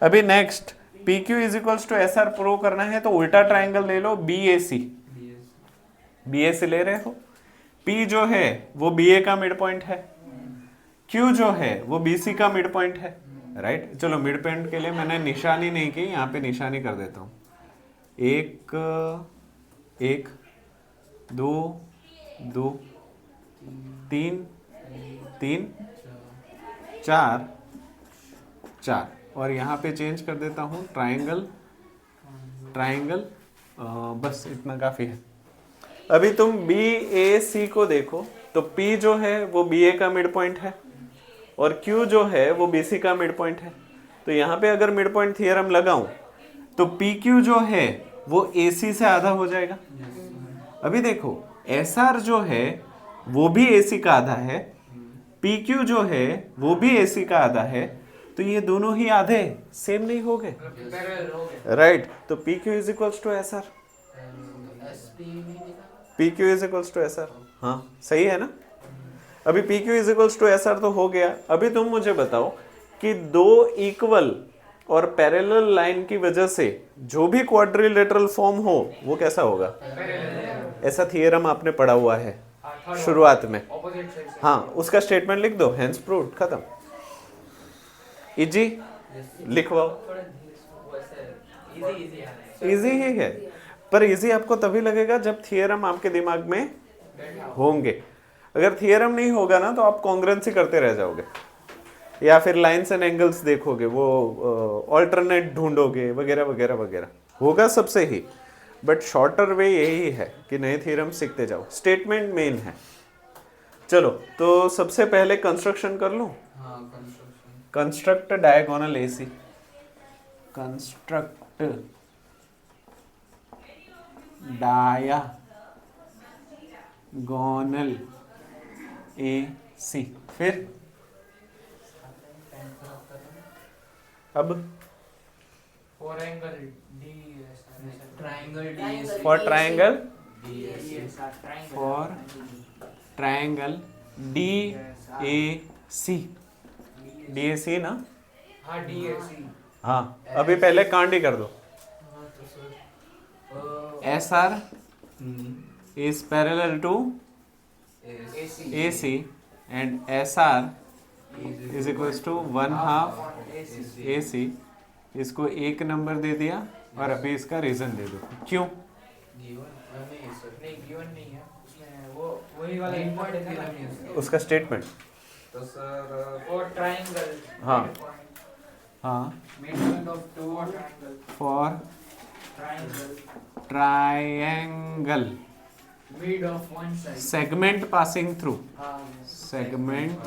A: अभी next P Q is equals to S R prove करना है तो उल्टा ट्राइंगल ले लो, B A C. B A सी ले रहे हो, पी जो है वो बी ए का मिड पॉइंट है, क्यू जो है वो बी सी का मिड पॉइंट है, राइट। चलो मिड पॉइंट के लिए मैंने निशानी नहीं की, यहाँ पे निशानी कर देता हूँ। एक एक दो दो तीन तीन चार चार, और यहाँ पे चेंज कर देता हूँ ट्राइंगल ट्राइंगल, बस इतना काफ़ी है। अभी तुम बी ए सी को देखो तो P जो है वो बी ए का मिड पॉइंट है और Q जो है वो बी सी का मिड पॉइंट है। तो यहाँ पे अगर मिड पॉइंट थियरम लगाऊं तो पी क्यू जो है वो ए सी से आधा हो जाएगा। अभी देखो एस आर जो है वो भी ए सी का आधा है, पी क्यू जो है वो भी ए सी का आधा है, तो ये दोनों ही आधे सेम नहीं हो गए,
C: पैरेलल हो गए।
A: राइट। तो P Q is equals to S R,
C: SP नहीं लिखा।
A: P Q is equals to S R, हाँ सही है ना। अभी P Q is equals to S R तो हो गया। अभी तुम मुझे बताओ कि दो इक्वल और पैरेलल लाइन की वजह से जो भी क्वाड्रिलेटरल फॉर्म हो वो कैसा होगा, ऐसा थियरम आपने पढ़ा हुआ है शुरुआत में।
C: ऑपोजिट साइड से।
A: हाँ, उसका स्टेटमेंट लिख दो, हेंस प्रूव्ड, खत्म। इजी लिखवाओ,
B: थोड़ा धीरे से, वैसे इजी आ रहा है।
A: इजी ही है, पर इजी आपको तभी लगेगा जब थियरम आपके दिमाग में होंगे। अगर थियरम नहीं होगा ना तो आप कॉन्ग्रुएंसी करते रह जाओगे या फिर लाइंस एंड एंगल्स देखोगे, वो ऑल्टरनेट ढूंढोगे वगैरह वगैरह वगैरह, होगा सबसे ही। बट शॉर्टर वे यही है कि नए थियरम सीखते जाओ, स्टेटमेंट मेन है। चलो तो सबसे पहले कंस्ट्रक्शन कर लूं।
B: हाँ, construction.
A: Construct diagonal AC, construct diagonal AC, फिर अब
C: for angle D
B: triangle D
A: for triangle,
C: triangle
A: for triangle D A C, D A C ना,
C: हाँ डीएसी।
A: हाँ अभी पहले कांड ही कर दो।
B: हाँ तो sir
A: S R is parallel to
C: AC
A: AC and SR is equals to 1/2 AC। इसको एक नंबर दे दिया और अभी इसका रीजन दे दो, क्यों?
B: गिवन नहीं सर,
C: नहीं गिवन नहीं है उसमें, वो वही वाला
B: Main
C: इम्पॉर्टेंट
B: point
C: है
B: नहीं है उसका।
A: उसका स्टेटमेंट,
B: तो सर
C: फॉर ट्रायंगल।
A: हाँ। हाँ,
C: midpoint of to triangle.
A: For
C: triangle
A: triangle
C: mid of one side.
A: Segment passing through,
C: हाँ
A: segment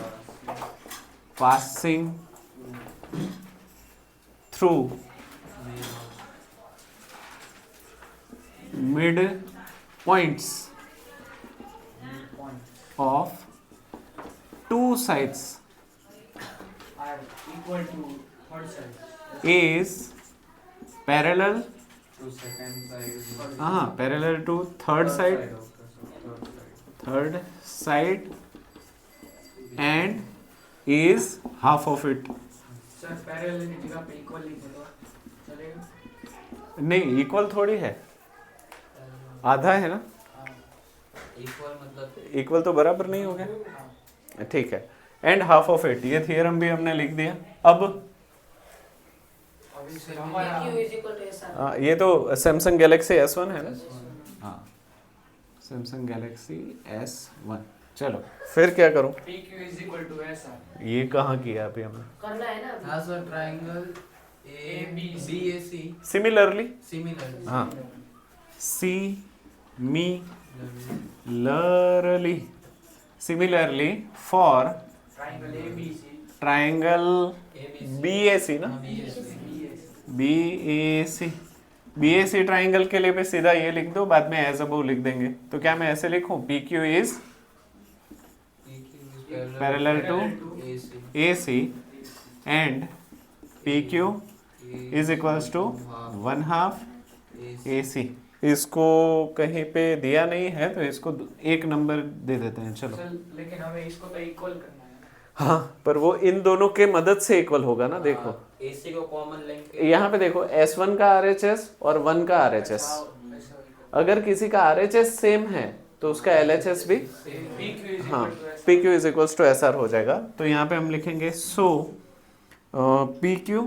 A: passing through mid points
C: point
A: of two sides
C: are equal to third side.
A: is parallel,
B: to second side,
A: हाँ parallel to third side, third side and is half of it।
C: Sir parallel की जगह पे equal लिख दो चलेगा।
A: नहीं, equal थोड़ी है, आधा है ना,
B: इक्वल मतलब
A: इक्वल तो बराबर नहीं हो गया, ठीक है। एंड हाफ ऑफ इट, ये थियरम भी हमने लिख दिया। अब
C: अभी से हमारा
D: PQ is equal to SR।
A: ये तो सैमसंग गैलेक्सी S1 है ना, हाँ सैमसंग गैलेक्सी S1। चलो फिर क्या करूं,
C: PQ is equal to SR।
A: ये कहाँ किया अभी हमने,
D: करना है ना अभी।
B: हाँ sir, triangle A B C
A: similarly,
B: similar.
A: हाँ similarly for
C: triangle ABC।
A: Triangle BAC ना, BAC ट्राइंगल के लिए भी सीधा ये लिख दो, बाद में एज अबव लिख देंगे। तो क्या मैं ऐसे लिखूं, PQ is parallel to AC and PQ is equals to 1/2 AC। इसको कहीं पे दिया नहीं है तो इसको 1 नंबर दे देते हैं। चलो
C: चल, लेकिन हमें इसको तो इक्वल करना है ना।
A: हाँ, पर वो इन दोनों के मदद से इक्वल होगा ना। देखो
F: AC को कॉमन लेंगे।
A: यहाँ पे देखो S1 का RHS और 1 का RHS,
C: ऐसा
A: अगर किसी का RHS सेम है तो उसका LHS भी
C: PQ is
A: हाँ,
C: equal to S.
A: PQ is equals to SR हो जाएगा। तो यहाँ पे हम लिखेंगे so PQ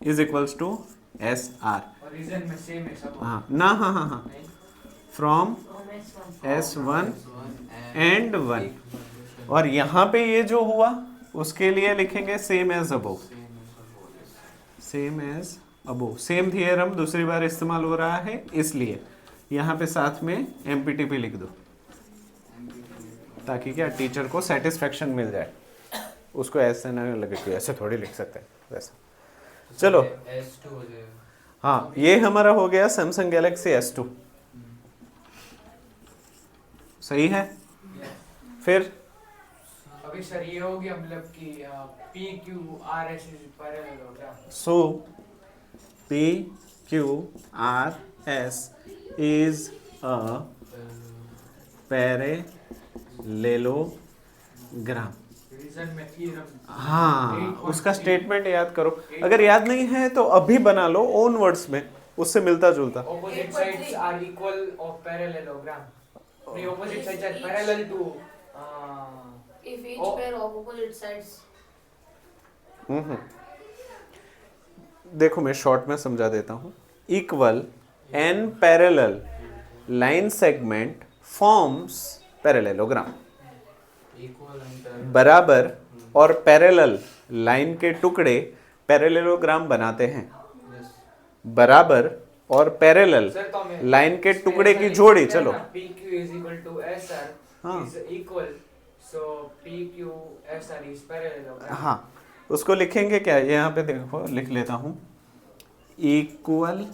A: is equals to SR।
C: और रीजन में सेम है सब।
A: हाँ ना, हाँ हाँ हाँ, फ्रॉम S1 एंड 1। और यहाँ पे ये जो हुआ उसके लिए लिखेंगे same as above. Same as above, same theorem दूसरी बार इस्तेमाल हो रहा है, इसलिए यहाँ पे साथ में MPTP लिख दो, ताकि क्या टीचर को सेटिस्फेक्शन मिल जाए। उसको ऐसे ना लगे कि ऐसे थोड़ी लिख सकते हैं वैसा। चलो
B: S2 हो जाएगा।
A: हाँ, ये हमारा हो गया सैमसंग गैलेक्सी S2। सही है। फिर
C: अभी सर ये हो गया मतलब कि PQRS is parallel हो गया।
A: So PQRS is a parallelogram।
C: Reason में थ्योरम।
A: हाँ, उसका स्टेटमेंट याद करो। अगर याद नहीं है तो अभी बना लो ओन वर्ड्स में, उससे मिलता जुलता।
C: Opposite sides are equal of parallelogram. The opposite sides are parallel to
D: If each
C: Oh.
D: pair of opposite sides
A: देखो मैं शॉर्ट में समझा देता हूँ। Equal and parallel line segment forms parallelogram.
B: Equal and
A: बराबर और पैरेलल लाइन के टुकड़े पैरेलेलोग्राम बनाते हैं।
B: yes.
A: बराबर और पैरेलल
C: सर तो मैं
A: लाइन के टुकड़े की जोड़ी। चलो
C: PQ is equal to SR
A: हाँ।
C: is equal, so PQ SR is parallelogram.
A: हाँ, उसको लिखेंगे क्या, यहाँ पे देखो लिख लेता हूँ, equal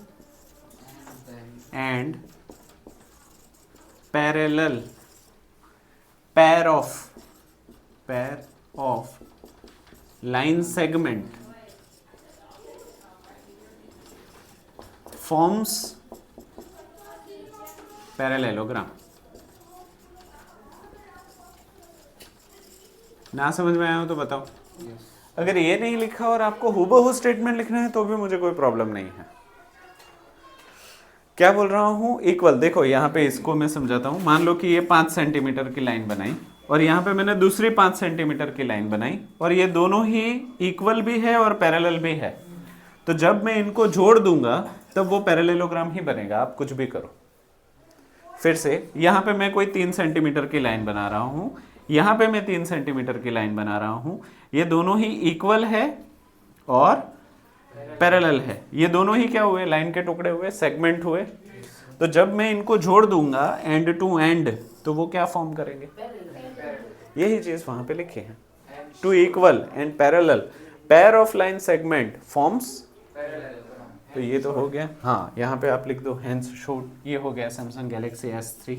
A: and parallel pair of line segment forms parallelogram। ना समझ में आया हो तो बताओ। अगर ये नहीं लिखा और आपको हूबहू स्टेटमेंट लिखना है तो भी मुझे कोई प्रॉब्लम नहीं है। क्या बोल रहा हूँ, इक्वल। देखो यहाँ पे इसको मैं समझाता हूँ। मान लो कि ये 5 सेंटीमीटर की लाइन बनाई और यहाँ पे मैंने दूसरी 5 सेंटीमीटर की लाइन बनाई और ये दोनों ही इक्वल भी है और पैरेलल भी है। तो जब मैं इनको जोड़ दूंगा तब वो पैरेलेलोग्राम ही बनेगा, आप कुछ भी करो। फिर से यहाँ पे मैं कोई 3 सेंटीमीटर की लाइन बना रहा हूँ, यहाँ पे मैं 3 सेंटीमीटर की लाइन बना रहा हूँ। ये दोनों ही इक्वल है और पैरेलल है। ये दोनों ही क्या हुए, लाइन के टुकड़े हुए, सेगमेंट हुए। तो जब मैं इनको जोड़ दूंगा एंड टू एंड तो वो क्या फॉर्म करेंगे, यही चीज वहां पे लिखी है। Two equal and parallel pair of line segment forms. तो ये तो हो गया। हाँ, यहाँ पे आप लिख दो हेंस शोड। ये हो गया सैमसंग गैलेक्सी S3।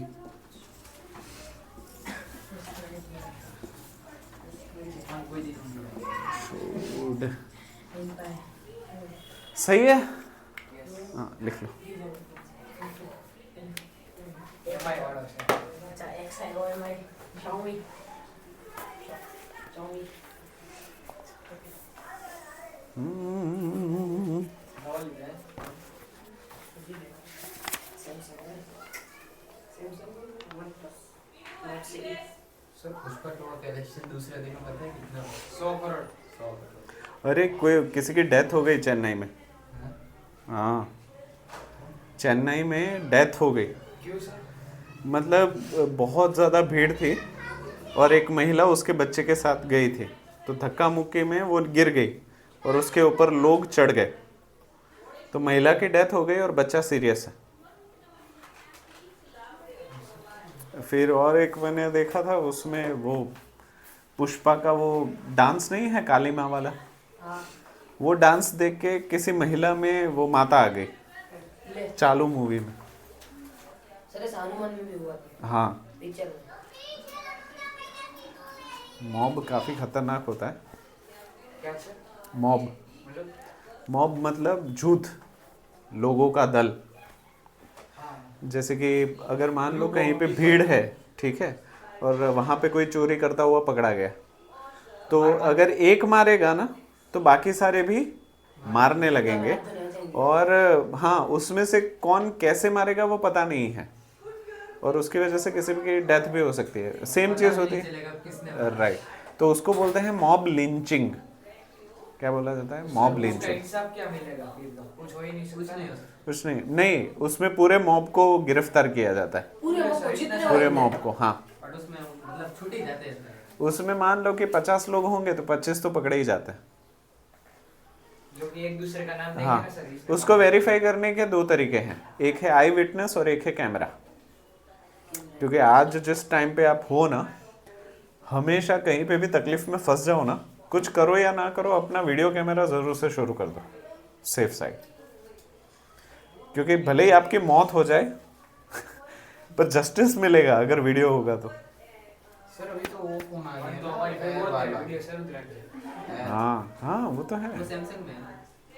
A: शोड सही है। हाँ, लिख लो।
C: MI वाला है।
D: अच्छा XI और MI Xiaomi
C: All है।
B: सर पुष्पा टू का कलेक्शन दूसरे दिन पता है कितना
C: 100 करोड़।
B: 100 करोड़।
A: अरे कोई किसी की डेथ हो गई चेन्नई में।
B: हाँ?
A: हाँ, चेन्नई में डेथ हो गई।
C: क्यों सर?
A: मतलब बहुत ज़्यादा भीड़ थी और एक महिला उसके बच्चे के साथ गई थी, तो धक्का मुक्की में वो गिर गई और उसके ऊपर लोग चढ़ गए, तो महिला की डेथ हो गई और बच्चा सीरियस है। फिर और एक मैंने देखा था, उसमें वो पुष्पा का वो डांस नहीं है काली माँ वाला,
D: हाँ
A: वो डांस देख के किसी महिला में वो माता आ गई
D: ले
A: चालू मूवी में।
D: सर ऐसा हनुमान में भी हुआ था
A: हाँ,
D: पिक्चर में।
A: मॉब काफ़ी खतरनाक होता है।
C: क्या सर?
A: मॉब
C: मतलब
A: मॉब मतलब झूठ, लोगों का दल। जैसे कि अगर मान लो कहीं पे भीड़ है, ठीक है, और वहाँ पे कोई चोरी करता हुआ पकड़ा गया, तो अगर एक मारेगा ना तो बाकी सारे भी मारने लगेंगे, और हाँ उसमें से कौन कैसे मारेगा वो पता नहीं है, और उसकी वजह से किसी की डेथ भी हो सकती है। सेम चीज़ होती है, राइट। तो उसको बोलते हैं मॉब लिंचिंग। क्या बोला जाता है? मॉब
C: उसका
A: लिंचिंग।
C: इंसाफ क्या मिलेगा फिर तो? कुछ हो ही नहीं
B: कुछ
C: सकता।
B: नहीं हो सकता।
A: कुछ नहीं, नहीं उसमें पूरे मॉब को गिरफ्तार किया जाता है,
D: पूरे मौके जितने
A: पूरे
D: होते हैं।
A: मॉब को। हाँ,
B: बट उसमें मतलब छूट ही जाते हैं।
A: उसमें मान लो कि 50 लोग होंगे तो 25 तो पकड़े ही जाते हैं।
C: जो कि एक दूसरे का नाम देंगे
A: हाँ,
C: ना सर, इसमें
A: उसको वेरीफाई करने के 2 तरीके हैं, एक है आई विटनेस और एक है कैमरा। क्योंकि आज जिस टाइम पे आप हो ना, हमेशा कहीं पे भी तकलीफ में फंस जाओ ना, कुछ करो या ना करो, अपना वीडियो कैमरा जरूर से शुरू कर दो, सेफ साइड। क्योंकि भले ही आपकी मौत हो जाए पर जस्टिस मिलेगा अगर वीडियो होगा तो।
F: सर अभी तो वो फोन आ गया
C: तो
F: है
C: हमारे
F: ना,
C: पे
F: एयर
C: बहुत
F: वाला।
C: वीडियो सर उतरा
A: हाँ हाँ, वो तो है।
B: वो सैमसंग में है।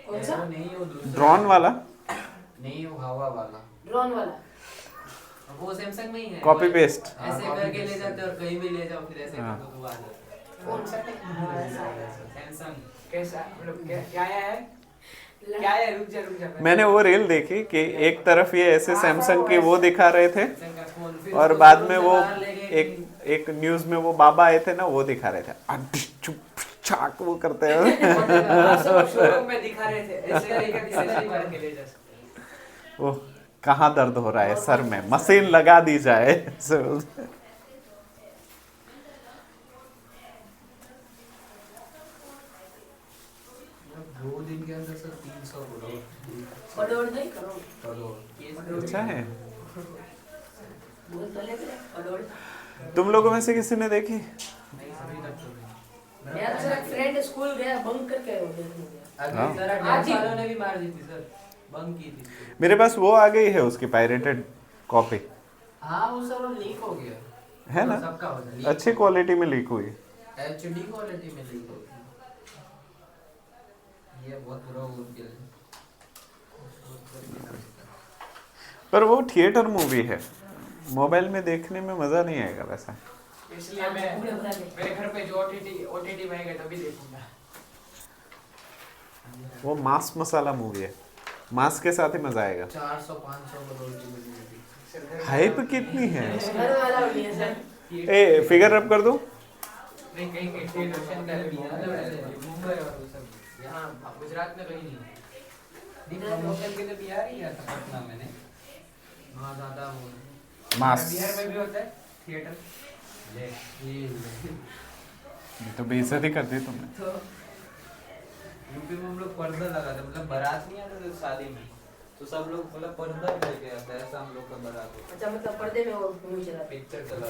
D: कौन सा?
B: वो नहीं, वो दूसरा।
A: ड्रोन वाला,
F: नहीं वो हवा वाला।
D: ड्रोन वाला।
B: वो सैमसंग में ही है।
A: Copy paste.
B: ऐसे
F: हाँ,
B: करके
F: copy
B: ले
F: paste
B: जाते और कहीं भी ले जाओ, फिर ऐसे
A: हाँ।
B: कर दो तो वो आ जाता है।
C: कौन सा
B: सैमसंग।
C: कैसा मतलब क्या आया है? क्या है? रुक जा
A: मैंने वो रील देखी कि एक तरफ ये ऐसे सैमसंग की वो दिखा रहे थे,
B: सैमसंग का फोन, फिर
A: और
B: उसको
A: बाद
B: शोरूम
A: में
B: से
A: वो
B: बाहर ले गए
A: एक एक न्यूज में वो बाबा आए थे ना, वो दिखा रहे थे चुप चाक वो करते हैं।
C: शोरूम में दिखा रहे थे ऐसे तरीके से नहीं बाहर के ले जा सकते।
A: वो कहाँ दर्द हो रहा है सर में, मशीन लगा दी जाए।
B: दो दिन के अंदर सर 300 करोड़।
D: करोड़ नहीं, करोड़।
B: करोड़।
A: अच्छा है।
D: बोल तो लेते हैं, करोड़।
A: तुम लोगों में से किसी ने देखी?
B: नहीं, सभी तक तो नहीं।
D: मेरा तो सर फ्रेंड स्कूल गया, बंक करके वो देखने गया।
B: अभी
A: हाँ।
B: सर
D: आज ही।
B: वालों ने भी मार दी थी सर, बंक की थी।
A: मेरे पास वो आ गई है उसकी पायरेटेड कॉपी,
B: हाँ वो सब लीक हो गया
A: है ना,
B: सबका हो गया।
A: अच्छी क्वालिटी में लीक हुई।
B: एचडी क्वालिटी में लीक हो गया। ये बहुत बुरा हो गया।
A: पर वो थिएटर मूवी है, मोबाइल में देखने में मजा नहीं आएगा वैसा।
C: इसलिए मैं
D: पूरे भरा ले।
C: मेरे घर पे जो ओटीटी में आएगा तभी देखूंगा।
A: वो मास मसाला मूवी है, मास के साथ ही मजा आएगा।
B: 400-500 करोड़ की बनी थी।
A: हाइप कितनी है।
D: घर वाला भी है सर।
A: ए फिगर रब कर दो।
C: नहीं कहीं कहीं थिएटर में भी है।
B: मुंबई और वो सब यहाँ गुजरात में कहीं नहीं। प्रमोशन के लिए बिहार ही गया था पटना मैंने, वहाँ ज़्यादा वो
A: मास
C: बिहार में भी होता है थिएटर।
B: ये
A: तो बेइज्जती कर दी तुमने।
B: तो यूपी में हम लोग पर्दा लगाते, मतलब बारात नहीं आता था शादी में, तो सब लोग मतलब पर्दा लेके आते हैं, ऐसा हम लोग का बारात होता
D: अच्छा, मतलब पर्दे में वो मूवी चला
B: है। पिक्चर चला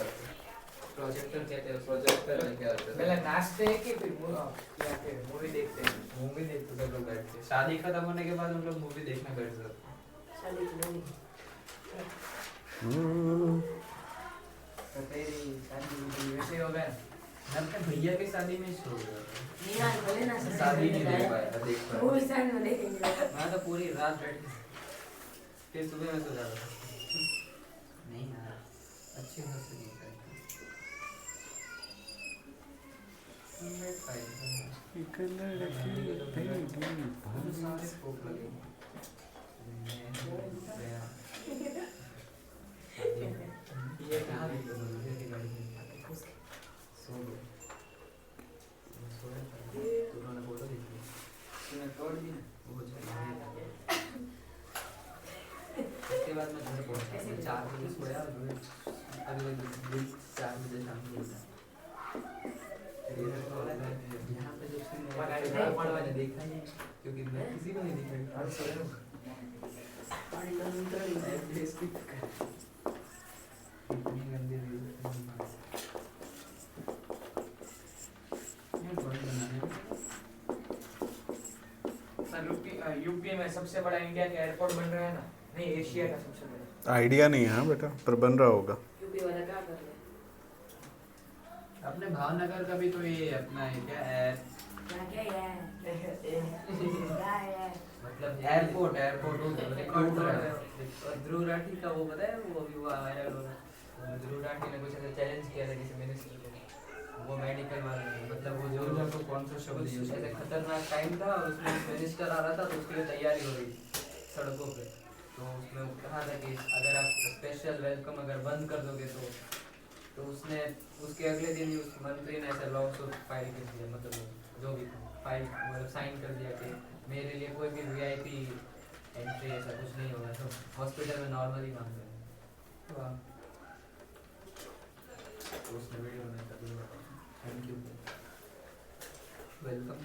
B: प्रोजेक्टर कहते हैं, प्रोजेक्टर लेके आते
C: पहले
B: हैं।
C: नाचते हैं कि फिर मूवी देखते हैं?
B: मूवी देखते सब लोग बैठ के, शादी खत्म होने के बाद हम लोग मूवी देखने बैठ जाते हैं।
D: शादी की मूवी।
C: तो तेरी शादी वैसे हो गया।
B: मैं अपने भैया की शादी में सो गया था।
D: नहीं यार, भले ना सर।
B: शादी नहीं देख पाया, देख पाया।
D: मूवी स्टैंड में देखेंगे।
B: मैं तो पूरी रात बैठ के फिर सुबह में सो जाता था। नहीं यार, अच्छी हंस नहीं पाई। बैठ पाई।
A: एक लड़की
B: बहुत सारे स्कोप लगे। ये कहाँ गई तो मुझे की गाड़ी में सो गए। मैं सोया था, तो उन्होंने फोटो देखी, तूने तोड़ दी ना वो चली। उसके बाद मैं घर पहुंचा, मैं 4 बजे सोया और अगले दिन 4 बजे शाम को उठा। यहाँ पे जब से मैंने देखा नहीं, क्योंकि मैं किसी को नहीं दिखा और सोया हूँ। इतनी गंदी
C: सर यूपी में सबसे बड़ा इंडिया का एयरपोर्ट बन रहा है ना? नहीं, एशिया का सबसे बड़ा।
A: आइडिया नहीं है बेटा, पर बन रहा होगा।
D: यूपी वाला क्या कर रहे हैं?
B: अपने भावनगर का भी तो ये अपना ये क्या है मतलब
F: एयरपोर्ट एयरपोर्ट
B: ध्रुव राठी का वो पता है, वो भी हुआ वायरल हो रहा है। ध्रुव राठी ने कुछ ऐसा चैलेंज किया था किसी मिनिस्टर को, वो मेडिकल वाला है, मतलब वो जो
F: तो कौन सा शब्द
B: कुछ
F: यूज
B: ऐसे खतरनाक टाइम था और उसमें मिनिस्टर आ रहा था, तो उसके लिए तैयारी हो रही थी सड़कों पे। तो उसमें वो कहा था कि अगर आप स्पेशल वेलकम अगर बंद कर दोगे तो उसने उसके अगले दिन ही उस मंत्री ने ऐसा लॉ सूट फाइल कर दिया, मतलब जो भी फाइल मतलब साइन कर दिया कि मेरे लिए कोई भी वीआईपी एंट्री ऐसा कुछ नहीं होगा, तो हॉस्पिटल में नॉर्मली काम करें। तो उसने वीडियो में कर दिया, थैंक यू वेलकम।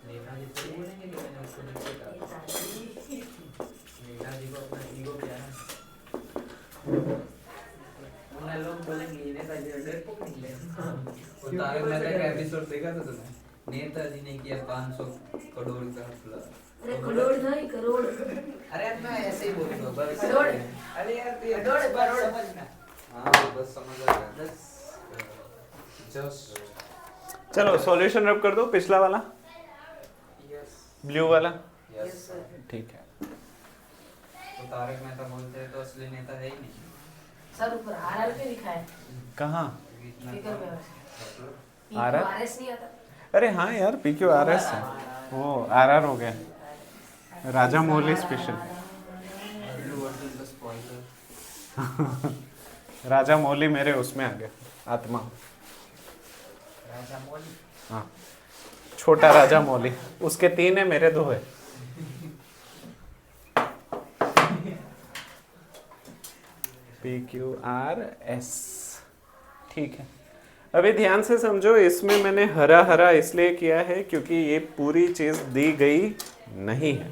B: नेताजी तो बोलेंगे कि मैंने उसको नहीं देखा। नेताजी को अपना ईगो क्या है, उन्हें लोग बोलेंगे ये नेताजी डरपोक निकले। वो तारक मेहता का एपिसोड देखा था तुमने? नेताजी ने किया 500 करोड़ का फ्लड।
D: अरे करोड़ नहीं, करोड़।
B: अरे यार मैं ऐसे ही बोलूंगा बस।
D: करोड़।
B: अरे यार तू ये
D: करोड़,
B: बात
D: करोड़।
B: समझना।
F: हाँ बस समझ आ गया
B: बस
F: जस्ट
A: चलो सॉल्यूशन रब कर दो, पिछला वाला
B: यस
A: ब्लू वाला।
B: Yes sir.
A: ठीक है।
F: तो तारक मेहता बोलते हैं तो असली नेता है ही नहीं
D: सर ऊपर आरआर पे लिखा है,
A: कहाँ?
F: इतना
D: स्पीकर में
F: मतलब
A: RR?
D: आरएस नहीं आता।
A: अरे हाँ यार, PQRS है वो, RR हो गया, राजा मौली स्पेशल।
F: ब्लू वर्जन का स्पॉइलर
A: राजा मौली मेरे उसमें आ गया, आत्मा।
B: राजा मौली।
A: हाँ, छोटा राजा मौली, उसके 3 है, मेरे 2 है। PQRS। ठीक है, अभी ध्यान से समझो, इसमें मैंने हरा हरा इसलिए किया है क्योंकि ये पूरी चीज दी गई नहीं है,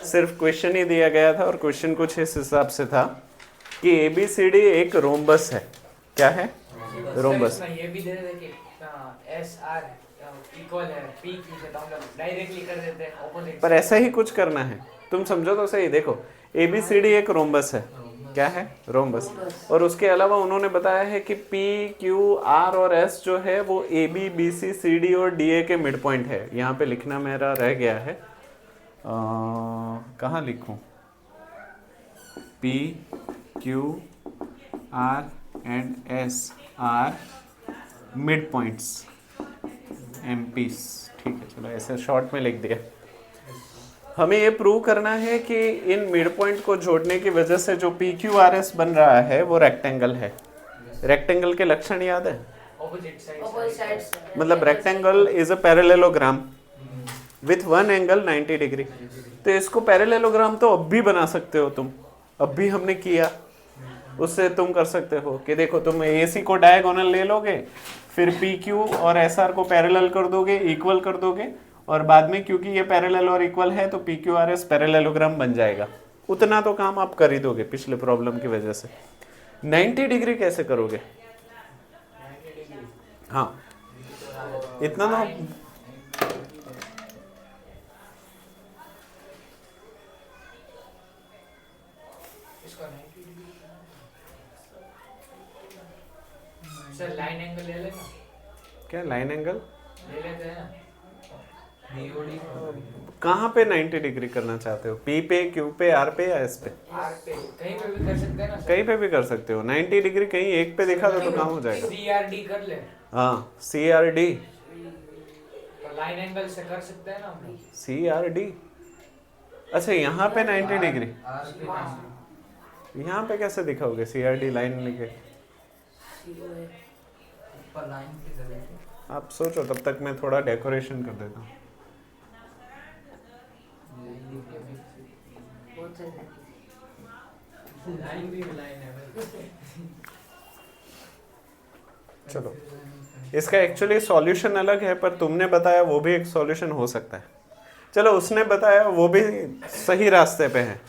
A: सिर्फ क्वेश्चन ही दिया गया था, और क्वेश्चन कुछ इस हिसाब से था कि ABCD एक रोम्बस है। क्या है? रोम्बस।
C: इसमें ये भी दे देते कि SR इक्वल है P Q से, तो हम लोग डायरेक्टली कर देते हैं ऑपोजिट।
A: पर ऐसा ही कुछ करना है, तुम समझो तो सही। देखो ABCD एक रोम्बस है। क्या है? रोम्बस। और उसके अलावा उन्होंने बताया है कि P, Q, R और S जो है वो AB, BC, CD और DA के मिड पॉइंट है। यहाँ पे लिखना मेरा रह गया है, कहाँ लिखूँ? P, Q, R and S are mid points, MPs। ठीक है, चलो ऐसे शॉर्ट में लिख दिया। हमें ये प्रूव करना है कि इन मिड पॉइंट को जोड़ने की वजह से जो PQRS बन रहा है वो रेक्टेंगल है। रेक्टेंगल के लक्षण याद है?
C: Opposite
D: Opposite
C: side
D: sides.
A: मतलब rectangle is a parallelogram with one angle 90 degree. तो इसको पैरेललोग्राम तो अब भी बना सकते हो तुम, अब भी हमने किया, उससे तुम कर सकते हो कि देखो तुम AC को डायगोनल ले लोगे, फिर PQ और SR को पैरेलल कर दोगे, इक्वल कर दोगे, और बाद में क्योंकि ये पैरेलल और इक्वल है तो PQRS पैरेललोग्राम बन जाएगा। उतना तो काम आप कर ही दोगे पिछले प्रॉब्लम की वजह से। 90 डिग्री कैसे करोगे? हाँ, इतना तो
C: इसको 90 डिग्री सर लाइन एंगल ले लेना,
A: क्या लाइन एंगल
C: ले लेते हैं ना।
B: BOD
A: कहाँ पे 90 डिग्री करना चाहते हो? P पे, Q पे, R पे या S पे?
C: आर पे कहीं पे भी कर सकते हैं ना सर।
A: कहीं पे भी कर सकते हो। 90 डिग्री कहीं एक पे दिखा दो तो काम हो जाएगा।
C: CRD कर ले,
A: हाँ, CRD,
C: तो लाइन एंगल से कर सकते हैं ना हम लोग।
A: CRD। अच्छा, यहाँ पे 90 डिग्री,
B: R
A: यहाँ पे कैसे दिखाओगे CRD लाइन लिखे?
B: ऊपर लाइन के जरिए
A: आप सोचो, तब तक मैं थोड़ा डेकोरेशन कर देता हूँ।
C: लाइन भी लाइन है भाई।
A: चलो, इसका एक्चुअली सॉल्यूशन अलग है, पर तुमने बताया वो भी एक सॉल्यूशन हो सकता है। चलो, उसने बताया वो भी सही रास्ते पे है।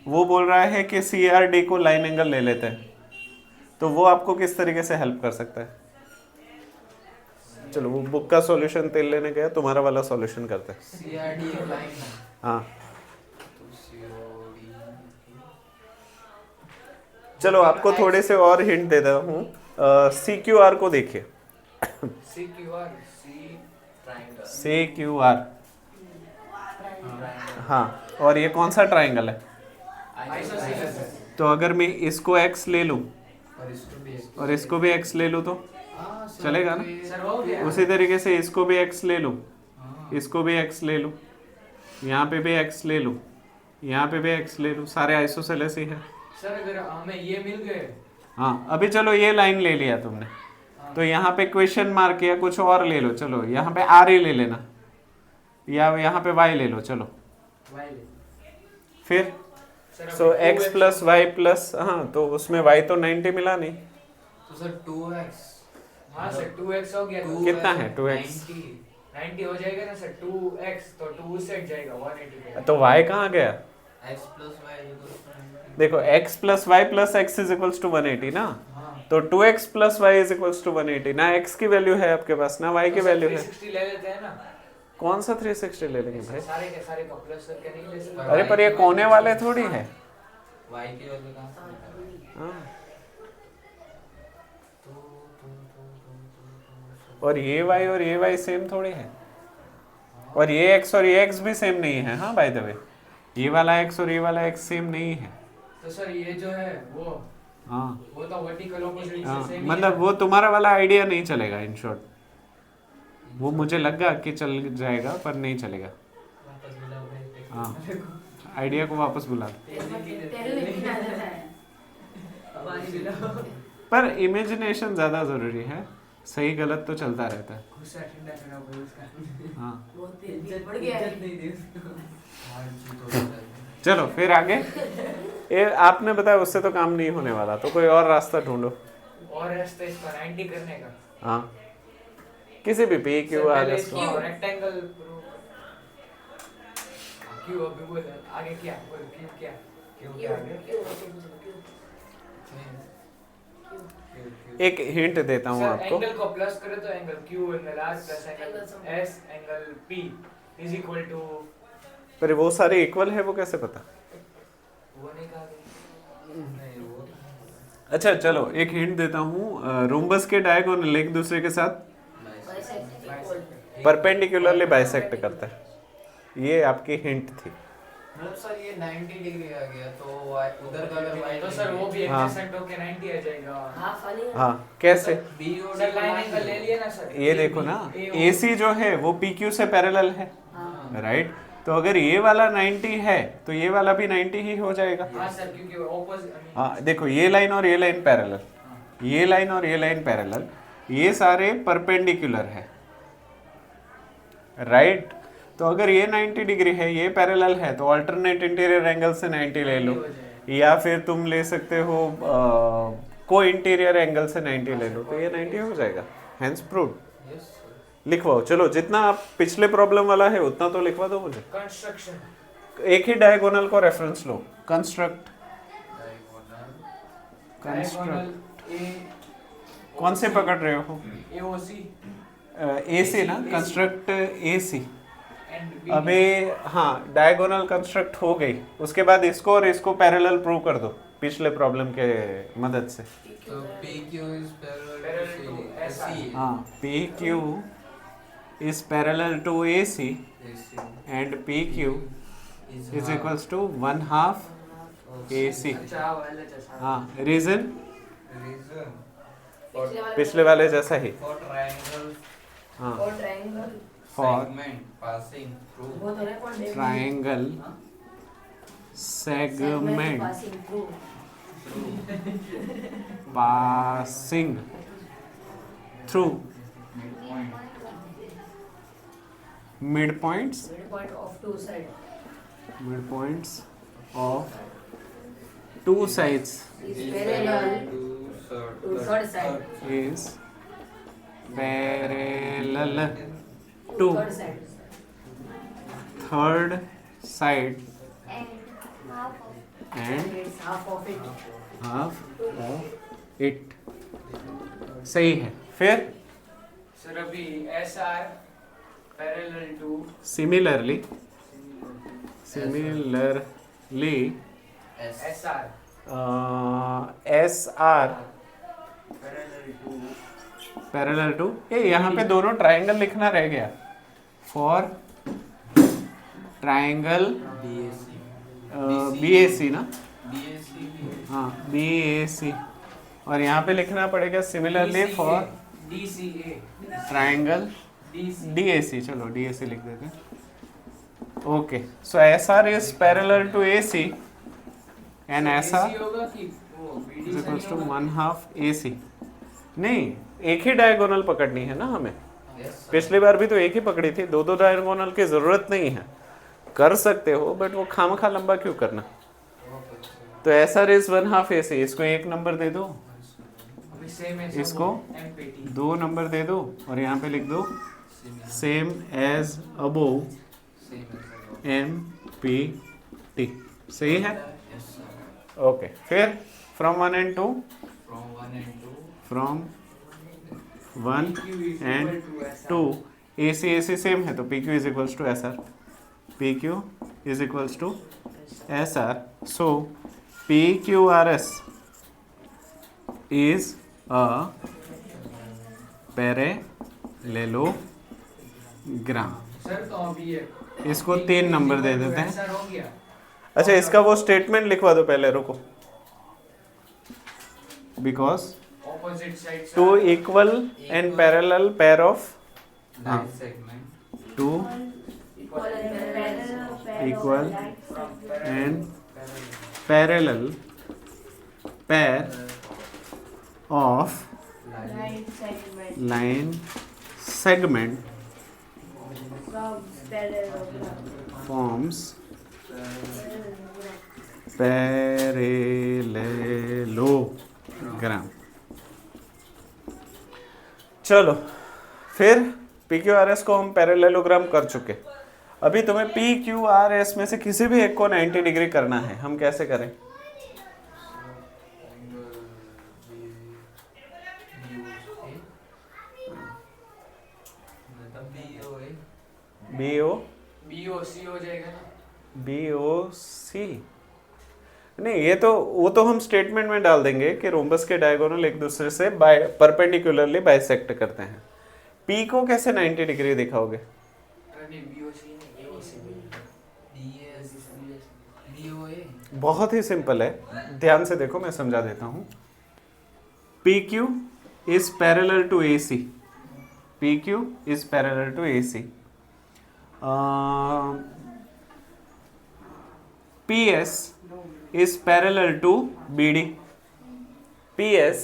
A: वो बोल रहा है कि CRD को लाइन एंगल ले लेते हैं, तो वो आपको किस तरीके से हेल्प कर सकता है? चलो, वो बुक का सॉल्यूशन तेल लेने गया, तुम्हारा वाला सॉल्यूशन करते हैं।
B: CRD एक लाइन है
A: हाँ,
F: तो COD
A: चलो आपको थोड़े से और हिंट देता हूँ। CQR को देखिए,
C: CQR C ट्रायंगल
A: CQR, हाँ, और ये कौन सा ट्राइंगल है?
C: आइसोसेलेस
A: तो अगर मैं इसको x ले लूँ
F: और इसको भी एक
A: और इसको भी x ले लूँ तो चलेगा ना?
C: सर हो गया
A: उसी तरीके से इसको भी x ले लूँ, इसको भी x ले लूँ, यहाँ पे भी x ले लूँ, यहाँ पे भी x ले लूँ, सारे आइसोसेलेस ही है।
C: सर अगर हमें ये मिल गए
A: हाँ, अभी चलो ये लाइन ले लिया तुमने, तो यहाँ पे क्वेश्चन मार्क या कुछ और ले लो, चलो यहाँ पे r ही ले लेना, या यहाँ पे y ले लो, चलो
C: वाई
A: फिर
C: sir
A: so x plus y plus, हाँ तो उसमें y तो 90 मिला नहीं,
F: तो सर 2x
C: हाँ सर 2x हो गया तो
A: कितना है 2x?
C: 90 हो जाएगा ना सर 2x तो 2 से हट जाएगा 180 पे
A: तो y कहाँ गया?
F: x plus y equals to 90.
A: देखो x plus y plus x is equals to 180 ना,
C: हाँ
A: तो 2x plus y is equals to 180 ना, x की वैल्यू है आपके पास ना y की वैल्यू है।
C: 360 ले लेते हैं ना
A: कौन सा 360 ले लेंगे भाई?
C: सारे के सारे का प्लस करके नहीं ले सकते
A: अरे पर ये कोने वाले थोड़ी है।
F: y की वैल्यू कहाँ से निकालें?
A: हाँ। और ये y और ये y सेम थोड़ी है, और ये x और ये x भी सेम नहीं है। हाँ बाय द वे, ये वाला x और ये वाला x सेम नहीं है।
C: तो सर ये जो है वो
A: हाँ
C: तो वर्टिकल ऑपोजिट
A: हाँ,
C: से सेम
A: मतलब वो तुम्हारा वाला आइडिया नहीं चलेगा, इन शॉर्ट वो मुझे लगा कि चल जाएगा पर नहीं चलेगा।
C: वापस बुलाओ भाई
A: हाँ, आइडिया को वापस बुला दो।
D: तेरे में कितना रहता है?
C: पानी पिलाओ
A: पर इमेजिनेशन ज़्यादा ज़रूरी है, सही गलत तो चलता रहता है।
C: गुस्सा ठंडा करा भाई उसका
A: हाँ
D: बहुत तेज बढ़ गया है।
C: नहीं दी उसको
F: हार जीत हो जाती है।
A: चलो फिर आगे, ये आपने बताया उससे तो काम नहीं होने वाला, तो कोई और रास्ता ढूंढो।
C: और रास्ता इसका 90 करने का
A: हाँ, किसी भी पी क्यू
C: सर,
A: आर
C: पहले
A: एस
C: इसको रेक्टेंगल क्यों अभी बोल आगे क्या बोल क्यों क्या
F: क्यों
D: क्यों
F: क्या आगे?
D: क्यों ऐसे पूछ रहे हो?
F: क्यों?
A: एक हिंट देता हूँ
C: सर
A: आपको।
C: एंगल को प्लस करे तो angle Q angle R plus angle
D: angle sum.
C: S angle P is equal to
A: पर वो सारे इक्वल है, वो कैसे पता?
C: वो नहीं कहा गया
F: नहीं वो
A: अच्छा चलो एक हिंट देता हूँ, रोम्बस के डायगोनल एक दूसरे के साथ
D: बाइसेक्ट इक्वल।
A: परपेंडिकुलरली बाइसेक्ट करता है, ये आपकी हिंट थी।
F: मतलब सर ये 90 डिग्री आ गया तो उधर का अगर y
C: तो सर वो भी
A: हाँ।
C: एडजेसेंट होके 90 आ जाएगा
D: हाफ वाली है।
A: हाँ कैसे?
F: b और
C: सर
F: d
C: लाइन
F: मान
C: एंगल ले
F: लो।
C: लिए ना सर
A: ये देखो ना, AC जो है वो PQ से पैरेलल है,
D: हाँ।
A: राइट? तो अगर ये वाला 90 है तो ये वाला भी 90 ही हो जाएगा।
C: हाँ सर क्योंकि ऑपोजिट
A: हाँ देखो, ये लाइन और ये लाइन पैरेलल, ये लाइन और ये लाइन पैरेलल, ये सारे परपेंडिकुलर है, राइट? तो अगर ये 90 डिग्री है, ये पैरेलल है, तो अल्टरनेट इंटीरियर एंगल से 90 ले लो, या फिर तुम ले सकते हो को इंटीरियर एंगल से 90 ले लो, तो ये 90 हो जाएगा। Hence proved.
F: Yes, sir.
A: लिखवाओ, चलो जितना आप पिछले प्रॉब्लम वाला है उतना तो लिखवा दो मुझे।
C: कंस्ट्रक्शन
A: एक ही डायगोनल को रेफरेंस लो, कंस्ट्रक्ट।
F: Diagonal.
A: कंस्ट्रक्ट
C: ए
A: कौन से पकड़ रहे हो?
C: AOC
A: AC ना, कंस्ट्रक्ट AC।
C: एंड B
A: अबे हाँ, डायगोनल कंस्ट्रक्ट हो गई, उसके बाद इसको और इसको पैरेलल प्रूव कर दो पिछले प्रॉब्लम के मदद से।
F: So PQ is parallel
C: Parallel
F: to
C: to SI.
F: AC.
A: हाँ, PQ is parallel to AC
F: AC.
A: and PQ
F: is
A: is
F: half
A: equals to 1/2
F: of
A: AC।
C: अच्छा वो LHS
A: हाँ, रीजन
F: Reason
A: पिछले वाले जैसा ही।
F: for triangle
A: हाँ,
D: और triangle
A: for
F: segment passing through
D: वो तो है कौन देख
A: triangle segment
D: passing through
A: passing through midpoints
D: mid point of two side
A: midpoints of two sides
D: इज parallel
F: to
D: to third side.
A: is parallel to
D: third side
A: third side
E: and half of
A: and
D: its half of it
A: half of it। सही है। फिर
C: sir अभी SR parallel to
A: similarly
F: S
C: SR
A: S R parallel to, ये यहाँ पे दोनों triangle लिखना रह गया, for triangle B A C ना, हाँ बी ए सी, और यहाँ पे लिखना पड़ेगा similarly for triangle D A C, चलो डी ए सी लिख देते हैं। Okay, so S R is parallel to A C and S R is equals to 1/2 A C. नहीं, एक ही डायगोनल पकड़नी है ना हमें, पिछली बार भी तो एक ही पकड़ी थी, दो डायगोनल की जरूरत नहीं है, कर सकते हो बट वो खामखा लंबा क्यों करना। तो ऐसा रेस 1/2 ए सी, इसको 1 नंबर दे दो, इसको 2 नंबर दे दो, और यहाँ पे लिख दो same as above M P T. सही है? ओके, फिर from 1 and 2, from 1 and 2 A C same है, तो P Q is equals to S R, P Q is equals to S R. So P Q R S is a parallelogram.
C: Sir तो अभी ये
A: इसको 3 number दे देते हैं।
C: Answer हो गया।
A: अच्छा, इसका वो स्टेटमेंट लिखवा दो पहले, रुको, because
C: opposite side
A: two equal and parallel pair of
F: light segment
A: to
E: Equal
A: Equal and parallel pair of
E: right segment
A: line segment
E: from parallelogram.
A: forms parallelogram. चलो, फिर पी क्यू आर एस को हम parallelogram कर चुके, अभी तुम्हें P Q R S में से किसी भी एक को 90 डिग्री करना है। हम कैसे करें? बी ओ
C: बीओसी हो जाएगा ना।
A: बी ओ सी नहीं, ये तो वो तो हम स्टेटमेंट में डाल देंगे कि रोम्बस के डायगोनल एक दूसरे से परपेंडिकुलरली बाइसेक्ट करते हैं। पी को कैसे 90 डिग्री दिखाओगे?
C: नहीं बीओसी नहीं, एओसी बीओए।
A: बहुत ही सिंपल है, ध्यान से देखो, मैं समझा देता हूँ। P Q is parallel to A C, P Q is parallel to A C. P S is parallel to BD. PS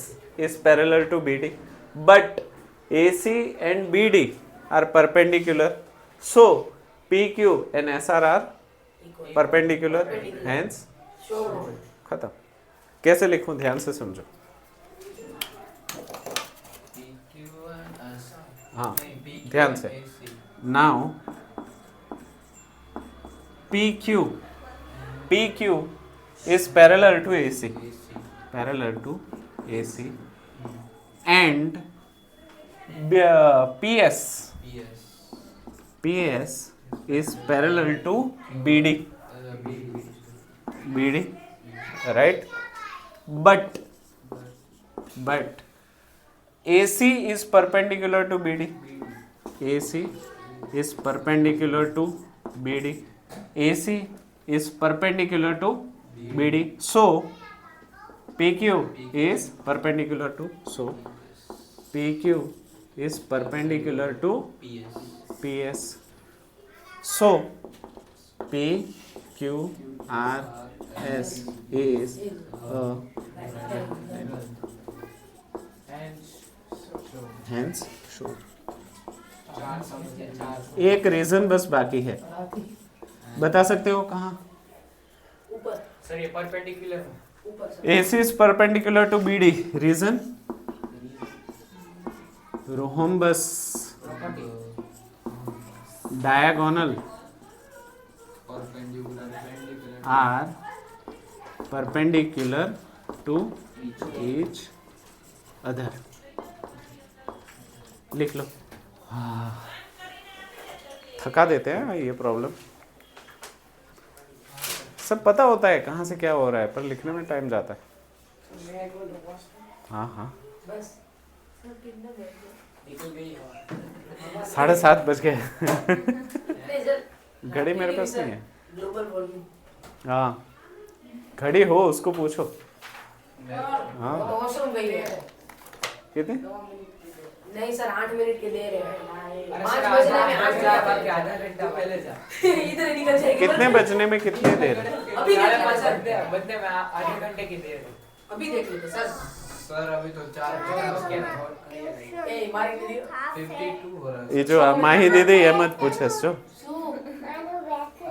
A: is parallel to BD, but AC and BD are perpendicular. So PQ and SR are perpendicular. Hence, खत्म। कैसे लिखूं? ध्यान से समझो। हाँ, ध्यान से। Now PQ is parallel to AC, parallel to AC, and PS is parallel to BD, right? But AC is perpendicular to BD, AC is perpendicular to BD, AC is perpendicular to BD, so PQ is perpendicular to, so PQ is perpendicular to PS, so PQRS is a hence show। एक reason बस बाकी है, बता सकते हो कहाँ?
D: ऊपर
C: sir ये परपेंडिकुलर
D: ऊपर sir
A: AC is perpendicular to BD. Reason? Rhombus diagonal are perpendicular to each other. लिख लो। थका देते हैं ये प्रॉब्लम। सब पता होता है कहाँ से क्या हो रहा है, पर लिखने में टाइम जाता है। हाँ हाँ,
D: बस
C: निकल गई हवा।
A: 7:30 बज गए।
D: नहीं सर,
A: घड़ी मेरे पास नहीं है।
D: Global warming.
A: हाँ, घड़ी हो उसको पूछो। हाँ,
D: वो वॉशरूम गई है।
A: कितने?
D: नहीं सर, 8 मिनट के दे रहे हैं।
C: अरे
D: 5
C: सर,
D: बजने में 8
C: जा
D: मिनट
C: आधा घंटा पहले जा।
D: इधर निकल जाएगी।
A: कितने बजने में कितनी देर है?
D: अभी देख लेते सर।
C: बदले में आधे घंटे की देर है।
D: अभी देख लेते सर।
C: सर अभी तो 4 बजे
D: ए मारी दीदी।
C: 52 हो रहा है।
A: ये जो माही दीदी ये मत पूछे जो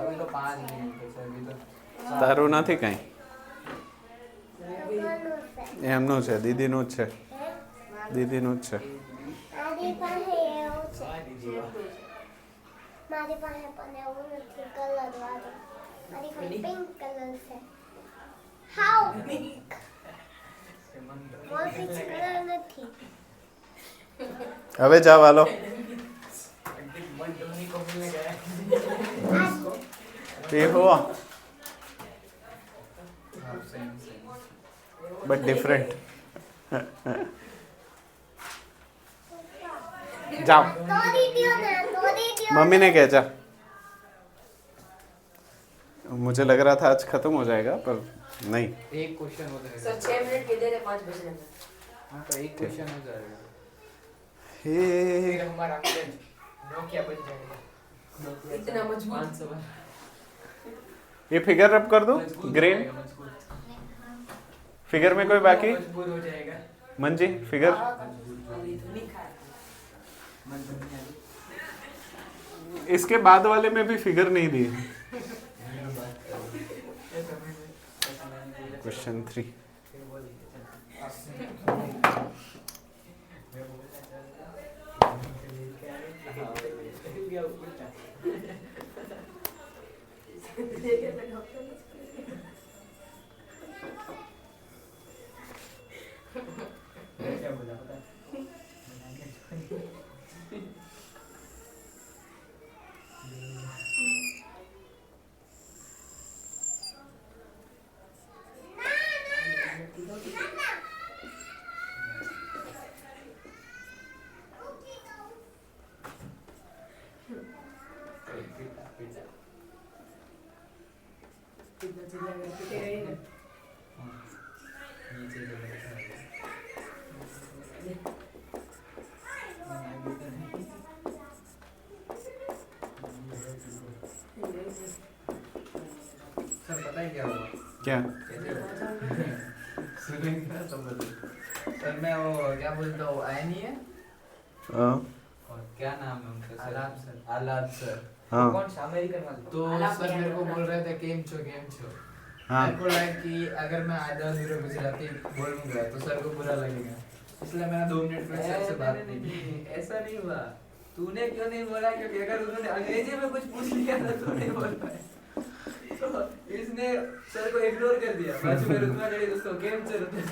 C: अभी तो 5 मिनट है सर, अभी तो
A: તારું નથી કઈ એમનું છે, દીદીનું જ છે, દીદીનું જ છે।
G: મારી પાસે એવું છે, મારી પાસે પણ એવું નથી કલર વાળું, મારી પાસે પિંક કલર છે। હાઉ મોર પીચ કલર નથી।
A: હવે જાવ હાલો।
C: धोनी को मिलने गया।
A: ये हुआ
C: हाँ, सेम
A: बट डिफरेंट। जाओ,
G: તો દીદીઓ ને તો દીદીઓ
A: मम्मी ने कहा जा। मुझे लग रहा था आज खत्म हो जाएगा पर नहीं।
C: एक क्वेश्चन हो जाएगा
D: सर 6 मिनट के दे रहे 5 बजने में।
C: हाँ तो एक क्वेश्चन हो जाएगा,
A: हे
C: फिर हमारा नोकिया बन जाएगा।
D: इतना मजबूत।
C: 500 बन-
A: ये फिगर रब कर दो
C: मजबूत हो
A: ग्रीन
C: जाएगा, मजबूत।
A: फिगर में कोई बाकी?
C: मजबूत हो जाएगा।
A: मंजी फिगर इसके बाद वाले में भी फिगर नहीं दिए। क्वेश्चन 3
C: क्या बोला पता है? सर पता है क्या हुआ?
A: क्या?
C: सुनेंगे ना तो बोलो। सर मैं वो क्या बोलता हूँ, आया नहीं है?
A: हाँ
F: और क्या नाम है उनका सर?
C: आलाप सर।
F: आलाप सर।
A: हाँ
C: कौन सा अमेरिकन वाले? तो सर मेरे को बोल रहे थे गेम छो।
A: हाँ
C: मेरे को लगा कि अगर मैं आधा अधूरा गुजराती बोलूंगा तो सर को बुरा लगेगा, इसलिए मैंने 2 मिनट में सर से बात की।
B: नहीं, ऐसा नहीं हुआ। तूने क्यों नहीं बोला? क्योंकि अगर उन्होंने अंग्रेजी में कुछ पूछ लिया तो तू नहीं बोल पाए। तो इसने सर को इग्नोर कर दिया। बाजू में रुकना चाहिए दोस्तों, गेम चल रहा है।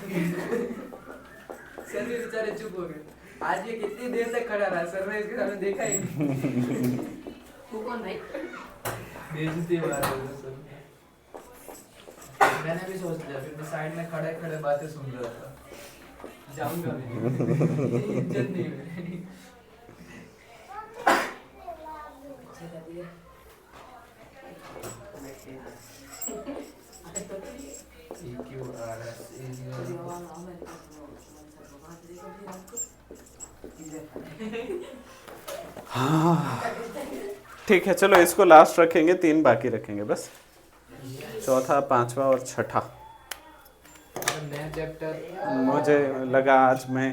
B: सर भी बेचारे चुप हो गए। आज ये कितनी देर तक खड़ा रहा, सर ने इसके सामने देखा ही नहीं।
D: वो कौन भाई?
B: बेइज्जती मार रहे थे सर।
C: मैंने भी सोच लिया, फिर मैं साइड में खड़े खड़े बातें सुन रहा था।
B: जाऊंगा मैं। इज्जत नहीं मेरी।
A: ठीक है, चलो इसको लास्ट रखेंगे, 3 बाकी रखेंगे बस। चौथा, 5वां और 6ठा।
C: नया चैप्टर
A: मुझे लगा आज मैं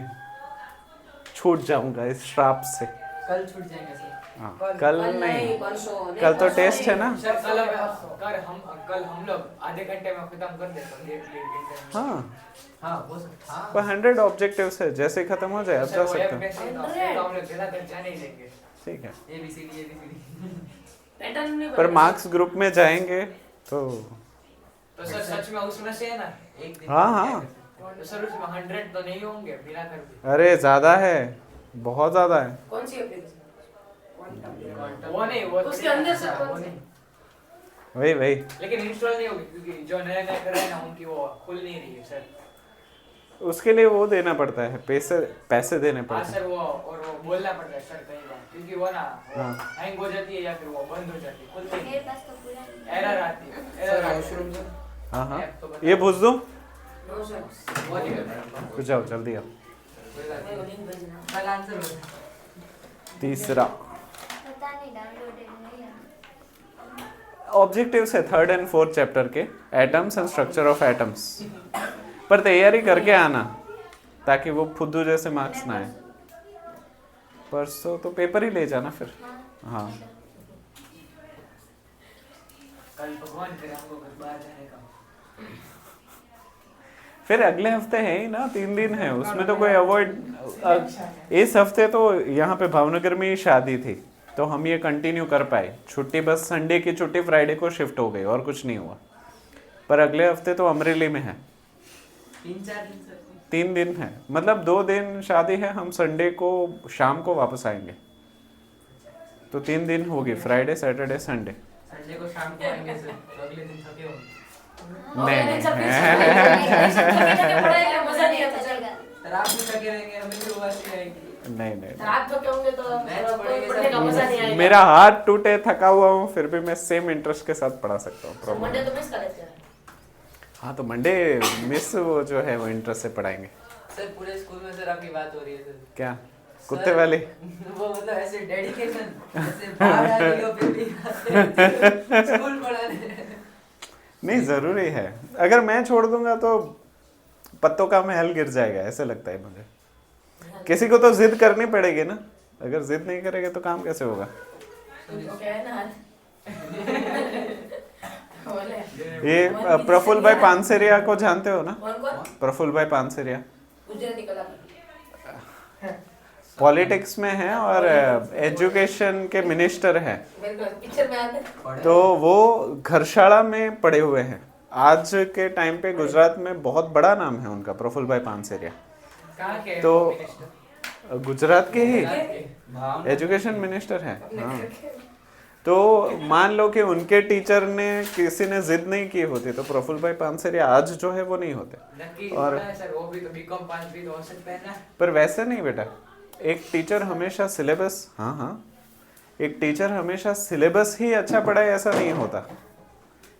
A: छूट जाऊंगा इस श्राप से।
B: कल छूट जाएंगे सर।
A: हाँ, कल नहीं,
D: परसों
A: कल तो टेस्ट है ना।
C: सर कल हम लोग आधे घंटे में खत्म कर देते हैं।
A: हाँ,
C: हाँ वो सर। हाँ
A: पर 100 ऑब्जेक्टिव्स है, जैसे ही खत्म हो जाए अब जा सकते हैं।
C: तो हम लोग ज़्यादा कर जाने ही देंगे।
A: ठीक है,
B: ABCD
D: पैटर्न नहीं
A: पर मार्क्स ग्रुप में जाएंगे तो
C: तो सर सच में उसमें से है ना एक दिन
A: हाँ, हाँ।
C: तो सर उसमें 100 तो नहीं होंगे बिना कर भी।
A: अरे ज्यादा है, बहुत ज्यादा है।
D: कौन सी एप्लीकेशन?
C: वो नहीं, वो
D: उसके अंदर से
C: वो
D: कौन
C: नहीं।
A: वही वही
C: लेकिन इंस्टॉल नहीं होगी क्योंकि जो नया नया कर रहे हैं ना उनकी वो खुल नहीं रही है सर।
A: उसके लिए वो देना पड़ता है, पैसे देने
C: हाँ
A: पड़ते
C: सर
A: हैं।
C: वो और वो बोलना पड़ता है सर कई बार क्योंकि वो ना
A: हाँ।
C: हैंग हो जाती है या फिर वो बंद हो जाती है खुलती
E: मेरे
C: नहीं,
E: पास तो पूरा
C: एरर आती है
F: सर
C: एरर
F: वॉशरूम सर
A: हाँ हाँ
C: ऐप तो बता-
A: ये पूछ दो,
D: नो सर
C: वो नहीं कर रहा
A: कुछ जाओ जल्दी आओ।
C: कोई बात
D: मेरे को
C: नहीं।
D: लिंक भेजना
C: कल आंसर बता।
A: तीसरा
E: पता नहीं डाउनलोडेड नहीं है।
A: ऑब्जेक्टिव्स है 3rd and 4th चैप्टर के, atoms and structure of atoms. पर तैयारी करके आना ताकि वो फुद्दू जैसे मार्क्स ना आए। परसों तो पेपर ही ले जाना फिर। हाँ
C: कल भगवान करे हमको कुछ बाहर जाने का।
A: फिर अगले हफ्ते है ही ना, 3 दिन है उसमें तो कोई अवॉइड। इस हफ्ते तो यहाँ पे भावनगर में ही शादी थी तो हम ये कंटिन्यू कर पाए, छुट्टी बस संडे की छुट्टी फ्राइडे को शिफ्ट हो गई और कुछ नहीं हुआ। पर अगले हफ्ते तो अमरेली में है,
B: 3-4 दिन सर
A: 3 दिन है, मतलब 2 दिन शादी है, हम संडे को शाम को वापस आएंगे तो 3 दिन होगी, फ्राइडे सैटरडे संडे।
B: संडे को शाम को आएंगे सर तो अगले दिन थके होंगे।
A: नहीं
D: मजा नहीं आता सर।
B: सर आप भी थके रहेंगे हमें भी उबासी आएगी।
A: नहीं नहीं
D: रात को होंगे तो
B: मैच पढ़ेंगे
D: पढ़ने का मजा नहीं आएगा।
A: मेरा हाथ टूटे थका हुआ हूँ फिर भी मैं सेम इंटरेस्ट के साथ पढ़ा सकता हूँ, प्रॉब्लम।
D: मंडे तो मिस कर लेते हैं।
A: हाँ तो मंडे मिस वो जो है वो इंटरेस्ट से पढ़ाएंगे।
B: सर पूरे स्कूल में सर आपकी बात हो रही है सर।
A: क्या कुत्ते वाली?
B: वो मतलब ऐसे डेडिकेशन ऐसे बाहर आ रही हो फिर भी स्कूल पढ़ाने।
A: नहीं जरूरी है, अगर मैं छोड़ दूंगा तो पत्तों का महल गिर जाएगा ऐसे लगता है मुझे। किसी को तो जिद करनी पड़ेगी ना, अगर जिद नहीं करेंगे तो काम कैसे होगा।
D: ओके है ना बोले
A: ये प्रफुल्ल भाई पानसेरिया को जानते हो ना?
D: कौन कौन
A: प्रफुल्ल भाई पानसेरिया
D: गुजराती कला
A: पॉलिटिक्स में है और एजुकेशन के मिनिस्टर हैं।
D: मेरे को पिक्चर में आते
A: तो वो घरशाला में पढ़े हुए हैं। आज के टाइम पे गुजरात में बहुत बड़ा नाम है उनका, प्रफुल्ल भाई पानसेरिया।
C: कहाँ के
A: तो
C: मिनिस्टर?
A: गुजरात के ही
F: भाव
A: एजुकेशन मिनिस्टर है। हाँ तो मान लो कि उनके टीचर ने किसी ने जिद नहीं की होती तो प्रफुल्ल भाई पानसेरिया आज जो है वो नहीं होते।
C: नक्की
A: और-
C: और सर वो भी तो बीकॉम पास भी तो हो सकता है ना।
A: पर वैसे नहीं बेटा, एक टीचर हमेशा सिलेबस, हाँ हाँ, एक टीचर हमेशा सिलेबस ही अच्छा पढ़ाए ऐसा नहीं होता।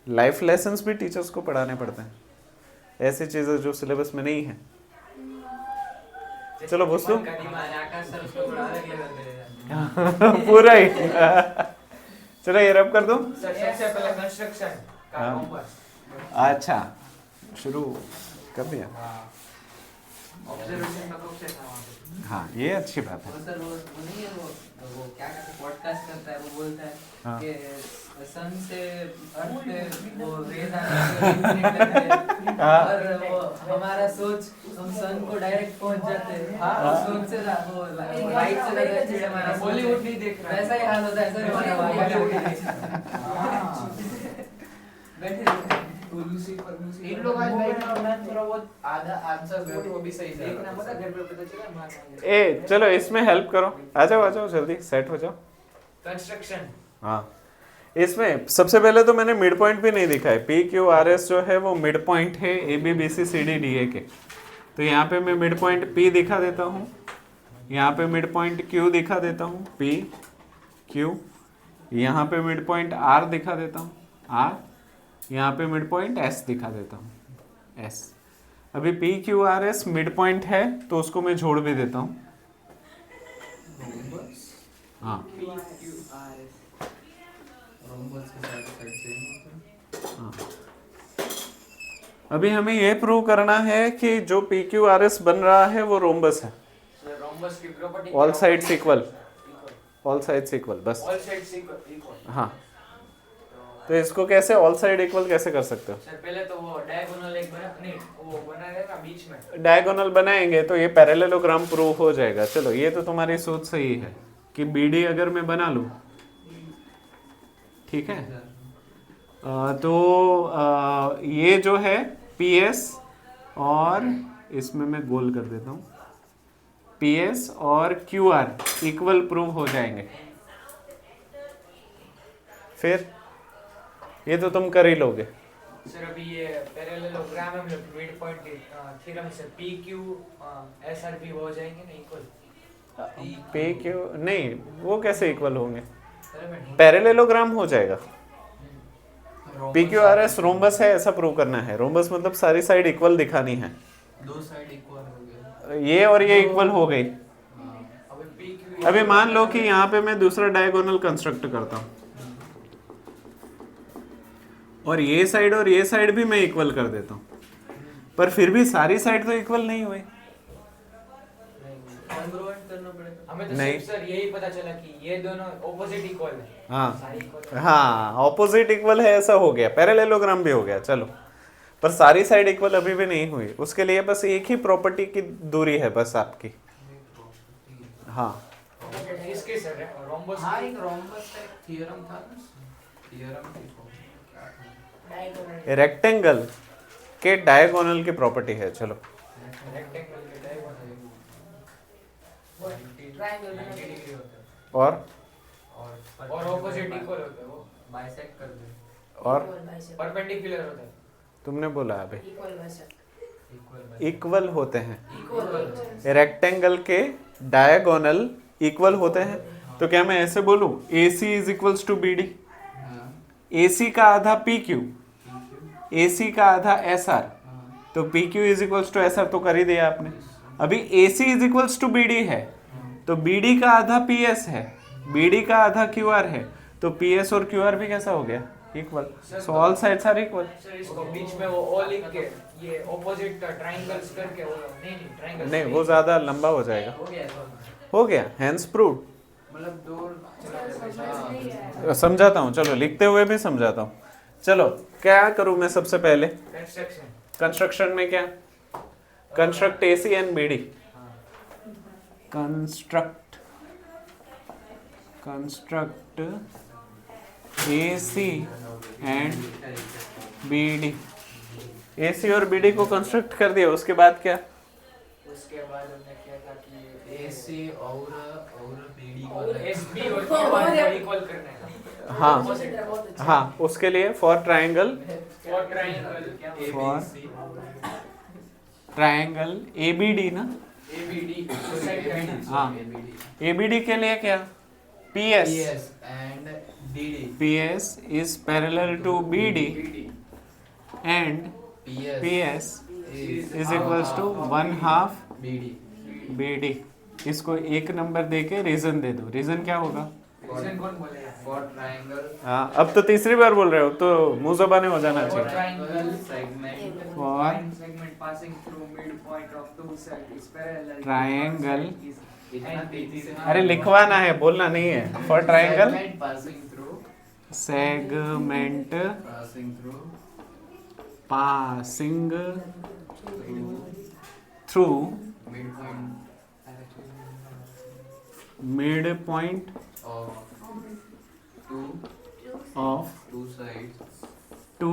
A: लाइफ लेसन्स भी टीचर्स को पढ़ाने पड़ते हैं, ऐसी चीजें जो सिलेबस में नहीं है। चलो घुस दो।
B: आकाश सर उसको थोड़ा अलग लेवल पे ले जाते हैं।
A: पूरा ही चलो ये रब कर दो।
C: सर सबसे पहले कंस्ट्रक्शन का
A: हाँ।
C: होमवर्क।
A: अच्छा शुरू कर दिया।
C: ऑब्जर्वेशन का कब से था वहाँ पे?
A: हाँ ये अच्छी बात है।
B: वो सर वो नहीं है वो क्या कहते हैं पॉडकास्ट करता है, वो बोलता है
A: हाँ।
B: कि सन से अर्थ पे वो रेज आने और वो हमारा सोच हम सन को डायरेक्ट पहुंच जाते हैं। हाँ सोच से ना वो लाइट से ज्यादा स्पीड हमारा
C: बॉलीवुड नहीं देख रहा है।
B: वैसा ही हाल होता है सर हमारा बॉलीवुड बैठे
C: इन लोग आज बैठना होना थोड़ा बहुत आधा आंसर जो वो भी सही देखना पता घर पे पता चला मार
A: ए चलो इसमें हेल्प करो, आ जाओ जल्दी सेट हो जाओ।
C: कंस्ट्रक्शन
A: हाँ इसमें सबसे पहले तो मैंने मिड पॉइंट भी नहीं दिखा है। पी क्यू आर एस जो है वो मिड पॉइंट है A B B C C D D A के। तो यहाँ पे मैं मिड पॉइंट पी दिखा देता हूँ, यहाँ पे मिड पॉइंट क्यू दिखा देता हूँ, पी क्यू, यहाँ पे मिड पॉइंट आर दिखा देता हूँ, आर, यहाँ पे मिड पॉइंट एस दिखा देता हूँ, एस। अभी P Q R S mid point है तो उसको मैं जोड़ भी देता हूँ। हाँ
F: रोम्बस के साइड साइड सेम होता है।
A: अभी हमें ये प्रूव करना है कि जो पी क्यू आर एस बन रहा है वो रोम्बस है।
C: रोम्बस की property
A: all sides equal, all sides equal, बस।
C: All sides equal.
A: हाँ तो इसको कैसे ऑल साइड इक्वल कैसे कर सकते हो?
C: सर पहले तो वो डायगोनल एक बना नहीं वो बना रहेगा बीच में।
A: डायगोनल बनाएंगे तो ये पैरेललोग्राम प्रूव हो जाएगा। चलो ये तो तुम्हारी सोच सही है कि बीडी अगर मैं बना लूँ, ठीक है, तो ये जो है पी एस और इसमें मैं गोल कर देता हूँ, पी एस और क्यू आर इक्वल प्रूव हो जाएंगे। फिर ये तो तुम कर ही लोगे।
C: सर अभी ये पैरेललोग्राम में मतलब मिड पॉइंट थ्योरम से पी क्यू एस आर भी हो जाएंगे ना इक्वल।
A: पे क्यों नहीं, वो कैसे इक्वल होंगे? पैरेललोग्राम हो जाएगा। P Q R S rhombus है ऐसा प्रूव करना है। रोम्बस मतलब सारी साइड इक्वल दिखानी है।
F: दो साइड इक्वल हो गए।
A: ये और ये इक्वल हो गई।
C: अभी पी क्यू
A: अभी मान लो कि यहाँ पे मैं दूसरा डायगोनल कंस्ट्रक्ट करता हूँ और ये साइड भी मैं इक्वल कर देता हूँ, पर फिर भी सारी साइड तो इक्वल नहीं हुई।
F: कॉन्ग्रुएंट करना पड़ेगा।
C: हमें तो
A: नहीं।
C: सिर्फ सर यही पता चला कि ये दोनों ऑपोजिट इक्वल है।
A: हाँ
C: सारी equal है।
A: हाँ, ऑपोजिट इक्वल है ऐसा हो गया, पैरेललोग्राम भी हो गया। चलो, पर सारी साइड इक्वल अभी भी नहीं हुई। उसके लिए बस एक ही प्रॉपर्टी की दूरी है बस आपकी। हाँ
C: इसके सर रोम्बस
F: हाँ एक रोम्बस का एक थ्योरम था ना, थ्योरम की
A: रेक्टेंगल के डायगोनल की प्रॉपर्टी है। चलो
C: रेक्टेंगल के डायगोनल
D: ट्रायंगल
C: 90 डिग्री होता है
A: और
C: और ऑपोजिट इक्वल होता है वो
F: बाइसेक्ट कर दे।
A: और
C: परपेंडिकुलर होता है।
A: तुमने बोला अभी
D: इक्वल भाषा
A: इक्वल होते हैं।
D: इक्वल
A: रेक्टेंगल के डायगोनल इक्वल होते हैं। तो क्या मैं ऐसे बोलूं AC is equals to BD? AC का आधा PQ, AC का आधा SR, तो PQ is equals to SR तो कर ही दिया आपने। अभी AC is equals to BD है तो BD का आधा PS है, BD का आधा QR है, तो PS और QR भी कैसा हो गया? Equal. So all sides are equal.
C: Sir इसको बीच में वो ऑल लिख के ये ऑपोजिट ट्रायंगल्स करके वो नहीं ट्रायंगल्स
A: नहीं, वो ज्यादा लंबा हो जाएगा।
C: हो गया तो
A: हो गया, हैंस प्रूव्ड।
F: मतलब दो
A: समझाता हूँ, चलो लिखते हुए भी समझाता हूँ। चलो क्या करूँ मैं सबसे पहले?
C: कंस्ट्रक्शन
A: कंस्ट्रक्शन में क्या? Construct AC and BD। Construct AC and BD। AC और BD को कंस्ट्रक्ट कर दिया, उसके बाद क्या?
C: उसके बाद हमने क्या था कि
F: AC और BD को
C: SB और QR इक्वल करना है।
A: हाँ हाँ, उसके लिए for triangle
C: for triangle
A: for triangle ABD ना,
C: ABD साइड का
A: हाँ ABD के लिए क्या? PS
F: and DD।
A: PS is parallel to BD and PS is equals to 1/2 BD। इसको एक नंबर देके रीजन दे दो। रीजन क्या होगा?
C: रीजन कौन बोलेगा?
F: फॉर ट्रायंगल
A: हाँ, अब तो तीसरी बार बोल रहे हो तो मुंह ज़बानी हो जाना
C: फॉर
A: चाहिए।
C: Triangle
F: segment
A: for
C: segment passing through midpoint of two sides is parallel to
A: Triangle।
C: one side is
F: इतना तेजी से
A: अरे लिखवाना है, बोलना नहीं है। For triangle
F: passing through
A: segment
F: passing
A: passing through
F: mid point
A: mid point
F: of
A: of
F: two sides
A: two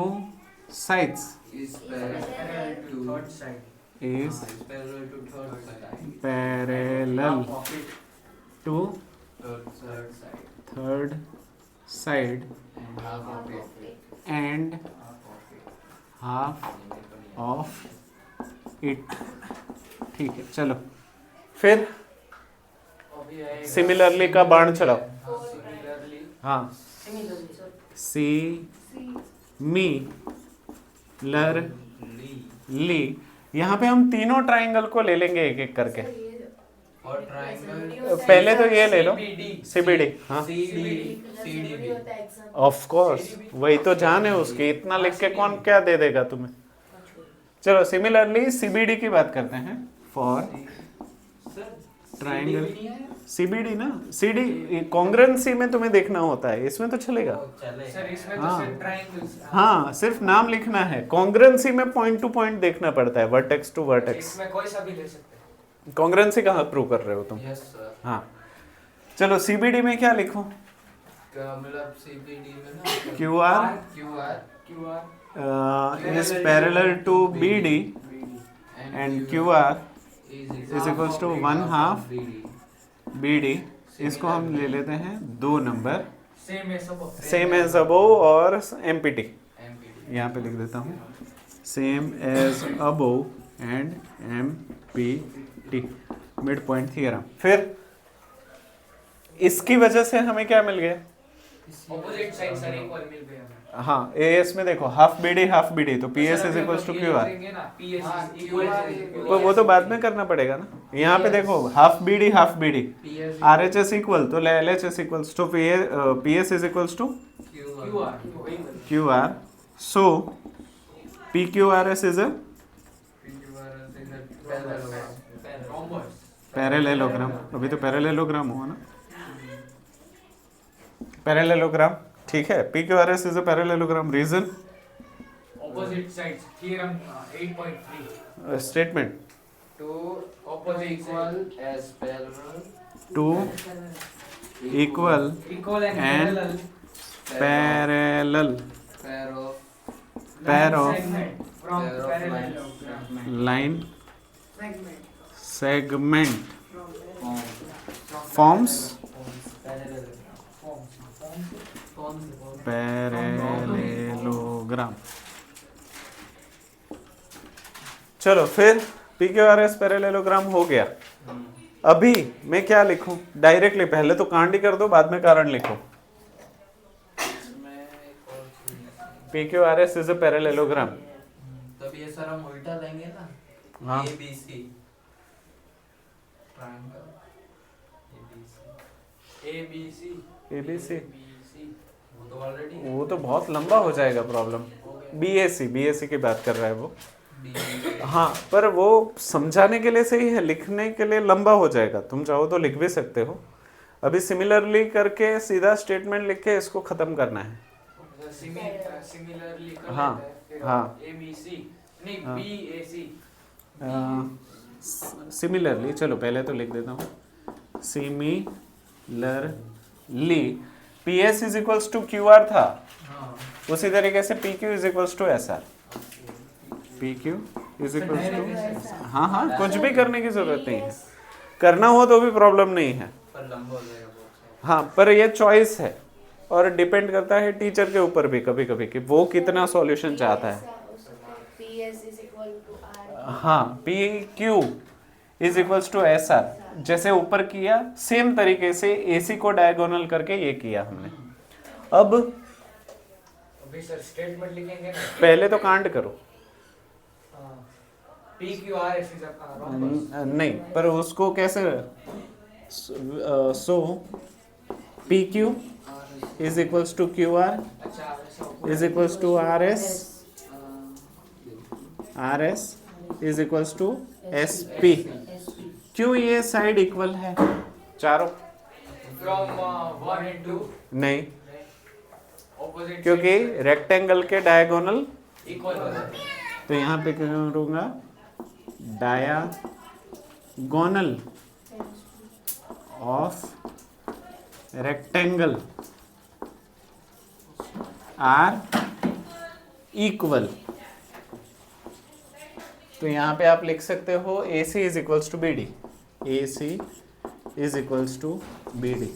A: sides
F: is parallel to
C: third side
A: is
F: parallel to third side
A: parallel
C: of it
A: to
F: third side
A: third side
F: and half of it
A: and
F: half of it
A: half of it। ठीक है, चलो फिर
C: अभी आएगा
A: similarly का बाण चलाओ।
C: similarly
A: हाँ,
D: सिमिलरली
A: मी लर ली। यहाँ पे हम तीनों ट्राइंगल को ले लेंगे एक एक करके।
F: और ट्रायंगल
A: पहले तो ये ले लो
C: CBD
A: CBD। हाँ
F: CD भी
A: ऑफ कोर्स, वही तो जान है उसकी, इतना लिख के कौन क्या दे देगा तुम्हें। चलो सिमिलरली CBD की बात करते हैं। फॉर ट्राइंगल CBD ना, CD कॉन्ग्रुएंसी में तुम्हें देखना होता है, इसमें तो चलेगा।
C: सर इसमें तो
A: हाँ।
C: सिर्फ ट्रायंगल्स
A: हाँ, सिर्फ नाम लिखना है। कॉन्ग्रुएंसी में पॉइंट टू पॉइंट देखना पड़ता है, वर्टेक्स टू वर्टेक्स।
C: इसमें कोई सा भी ले सकते हैं।
A: कॉन्ग्रुएंसी कहाँ प्रूव कर रहे हो तुम?
F: यस सर
A: हाँ, चलो CBD में क्या लिखूं?
F: मतलब CBD में ना
A: QR
F: QR
A: is parallel to BD and QR is equals to 1/2 BD। इसको हम ले लेते हैं 2 नंबर सेम एज अबोव और एमपीटी,
F: एमपीटी
A: यहाँ पे लिख देता हूँ same as above and MPT, mid point theorem. फिर इसकी वजह से हमें क्या मिल गया?
C: ऑपोजिट साइड सर इक्वल मिल गए हमें।
A: हाँ, एएस में देखो हाफ बीडी तो PS is equal to Q R, वो तो बाद में करना पड़ेगा ना। यहाँ पे देखो half BD R H S equal, तो L H S equals to P S is equals to Q R, so P Q R S is a parallelogram. अभी तो पैरेललोग्राम हुआ ना, पैरेललोग्राम, ठीक है। P Q R S is a parallelogram. Reason
C: opposite sides theorem 8.3
A: statement
F: two opposite equal as parallel
A: to equal
C: equal and
A: And
C: parallel
A: parallel
F: pair of
A: pair of
C: from
F: pair of
C: parallel
A: line
D: Fragment
A: segment
D: from
A: forms parallelogram. चलो फिर P Q R S parallelogram हो गया। अभी मैं क्या लिखूं? Directly पहले तो कांड ही कर दो, बाद में कारण लिखो।
F: में एक और चीज।
A: P Q R S is a parallelogram.
F: तब ये सर हम उल्टा लेंगे ना,
A: हाँ।
F: A B C triangle A B C, वो तो ऑलरेडी
A: वो तो बहुत लंबा हो जाएगा प्रॉब्लम। बीएससी की बात कर रहा है वो। हाँ, पर वो समझाने के लिए सही है, लिखने के लिए लंबा हो जाएगा। तुम चाहो तो लिख भी सकते हो। अभी सिमिलरली करके सीधा स्टेटमेंट लिख के इसको खत्म करना है।
C: सिमिलरली कर
A: हाँ,
C: लेते हैं।
A: हाँ।
C: एबीसी नहीं
A: हाँ।
C: बीएसी
A: सिमिलरली, चलो पहले तो लिख देता हूँ similarly P S is equals to Q R था, उसी तरीके से P Q is equals to S R. P Q is equals to, हाँ हाँ, कुछ भी करने की जरूरत नहीं है, करना हो तो भी प्रॉब्लम नहीं है।
F: पर लंबा हो जाएगा बहुत।
A: हाँ, पर ये चॉइस है और डिपेंड करता है टीचर के ऊपर भी कभी कभी कि वो कितना सॉल्यूशन चाहता है। हाँ, P Q is equals to S R, जैसे ऊपर किया सेम तरीके से एसी को डायगोनल करके ये किया हमने। अब
C: अभी सर स्टेटमेंट लिखेंगे ना,
A: पहले तो कांड करो।
C: P Q R S is
A: नहीं, पर उसको कैसे? So P Q is equals to Q R
C: अच्छा
A: is equals to R S is equals to S P. क्यों ये साइड इक्वल है चारों?
C: फ्रॉम 1 and 2
A: नहीं,
C: ऑपोजिट
A: क्योंकि रेक्टेंगल के डायगोनल
C: इक्वल हो जाते हैं।
A: तो यहाँ पे क्या करूँगा? Diagonal of rectangle are equal. तो यहाँ पे आप लिख सकते हो A C is equals to B D, A C is equals to B D.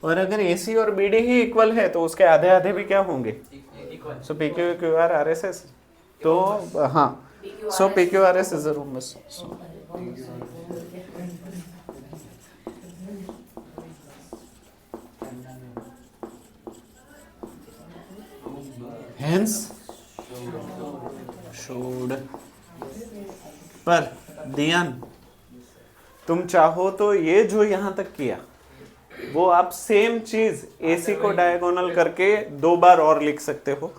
A: और अगर ए सी और बी डी ही इक्वल है तो उसके आधे आधे भी क्या होंगे?
C: Equal.
A: So P Q Q R R S S. तो हाँ, so P Q R S is a rhombus. Hence should। पर ध्यान, तुम चाहो तो ये जो यहाँ तक किया वो आप सेम चीज AC को डायगोनल करके 2 बार और लिख सकते हो।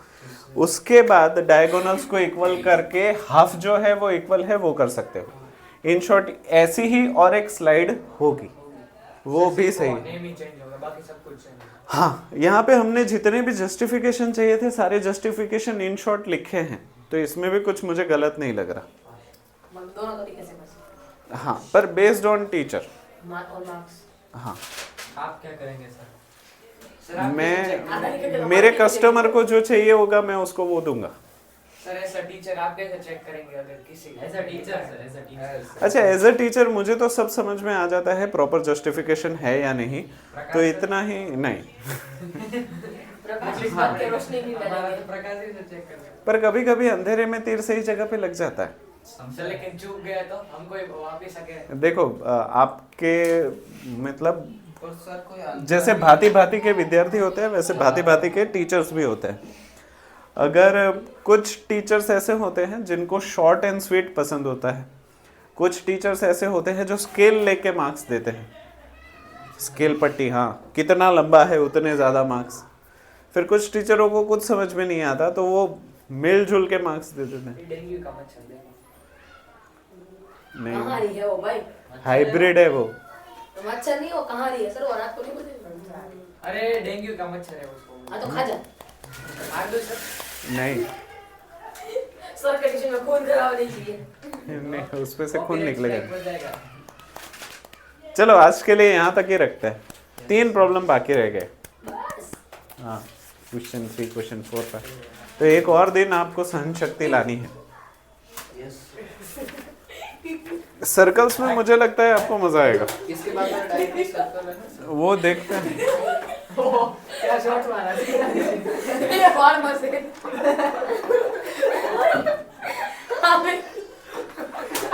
A: उसके बाद डायगोनल्स को इक्वल करके हाफ जो है वो इक्वल है वो कर सकते हो। इन शॉर्ट ऐसी ही और एक स्लाइड होगी, वो भी सही।
C: नेम ही चेंज होगा, बाकी सब कुछ चेंज होगा।
A: हाँ, यहाँ पे हमने जितने भी जस्टिफिकेशन चाहिए थे सारे जस्टिफिकेशन इन शॉर्ट लिखे हैं, तो इसमें भी कुछ मुझे गलत नहीं लग रहा।
D: दोनों तरीके से कर सकते
A: हाँ, पर बेस्ड ऑन टीचर।
D: और मार्क्स
A: हाँ,
C: आप क्या करेंगे सर? सर आप
A: मैं मेरे कस्टमर को जो चाहिए होगा मैं उसको वो दूंगा।
C: सर ऐसा टीचर आप कैसे चेक करेंगे अगर किसी
B: ऐसा टीचर सर, ऐसा टीचर
A: अच्छा, एज अ टीचर मुझे तो सब समझ में आ जाता है प्रॉपर जस्टिफिकेशन है या नहीं, तो इतना ही नहीं।
D: प्रकाश इस बात की रोशनी नहीं
B: हमारा
D: डालेंगे।
B: तो प्रकाश ही से चेक करते
A: पर कभी कभी अंधेरे में तीर सही जगह पे लग जाता है।
C: सर लेकिन चूक गया तो हमको ही वापिस आके
A: देखो आपके मतलब
F: और सर कोई आंसर
A: जैसे भांति भांति के विद्यार्थी होते हैं वैसे भांति भांति के टीचर्स भी होते हैं। अगर कुछ टीचर्स ऐसे होते हैं जिनको शॉर्ट एंड स्वीट पसंद होता है, कुछ टीचर्स ऐसे होते हैं जो स्केल लेके मार्क्स देते हैं, स्केल पट्टी, हाँ कितना लंबा है उतने ज़्यादा मार्क्स। फिर कुछ टीचरों को कुछ समझ में नहीं आता तो वो मिलजुल के मार्क्स दे देते हैं।
C: डेंगू का मच्छर देखो
A: नहीं,
D: कहाँ रही है वो भाई?
A: हाइब्रिड है वो।
D: तो मच्छर नहीं, वो कहाँ रही है सर? वो रात को नहीं बोलते?
C: अरे डेंगू का मच्छर है उसको
D: हाँ तो खा जा।
C: मार दो सर।
A: नहीं
D: सर के टिश्यू में खून खराब नहीं चाहिए।
A: नहीं, उसमें से खून निकलेगा।
C: हो जाएगा।
A: चलो आज के लिए यहाँ तक ही रखते हैं। 3 प्रॉब्लम बाकी रह गए। हाँ, क्वेश्चन 3, क्वेश्चन 4 पर। तो एक और दिन आपको सहन शक्ति लानी है। सर्कल्स में मुझे लगता है आपको मजा आएगा।
B: इसके बाद में डायरेक्टली सर्कल है ना।
A: वो देखते हैं।
C: क्या शॉट मारा
D: ये बार मत से। हमें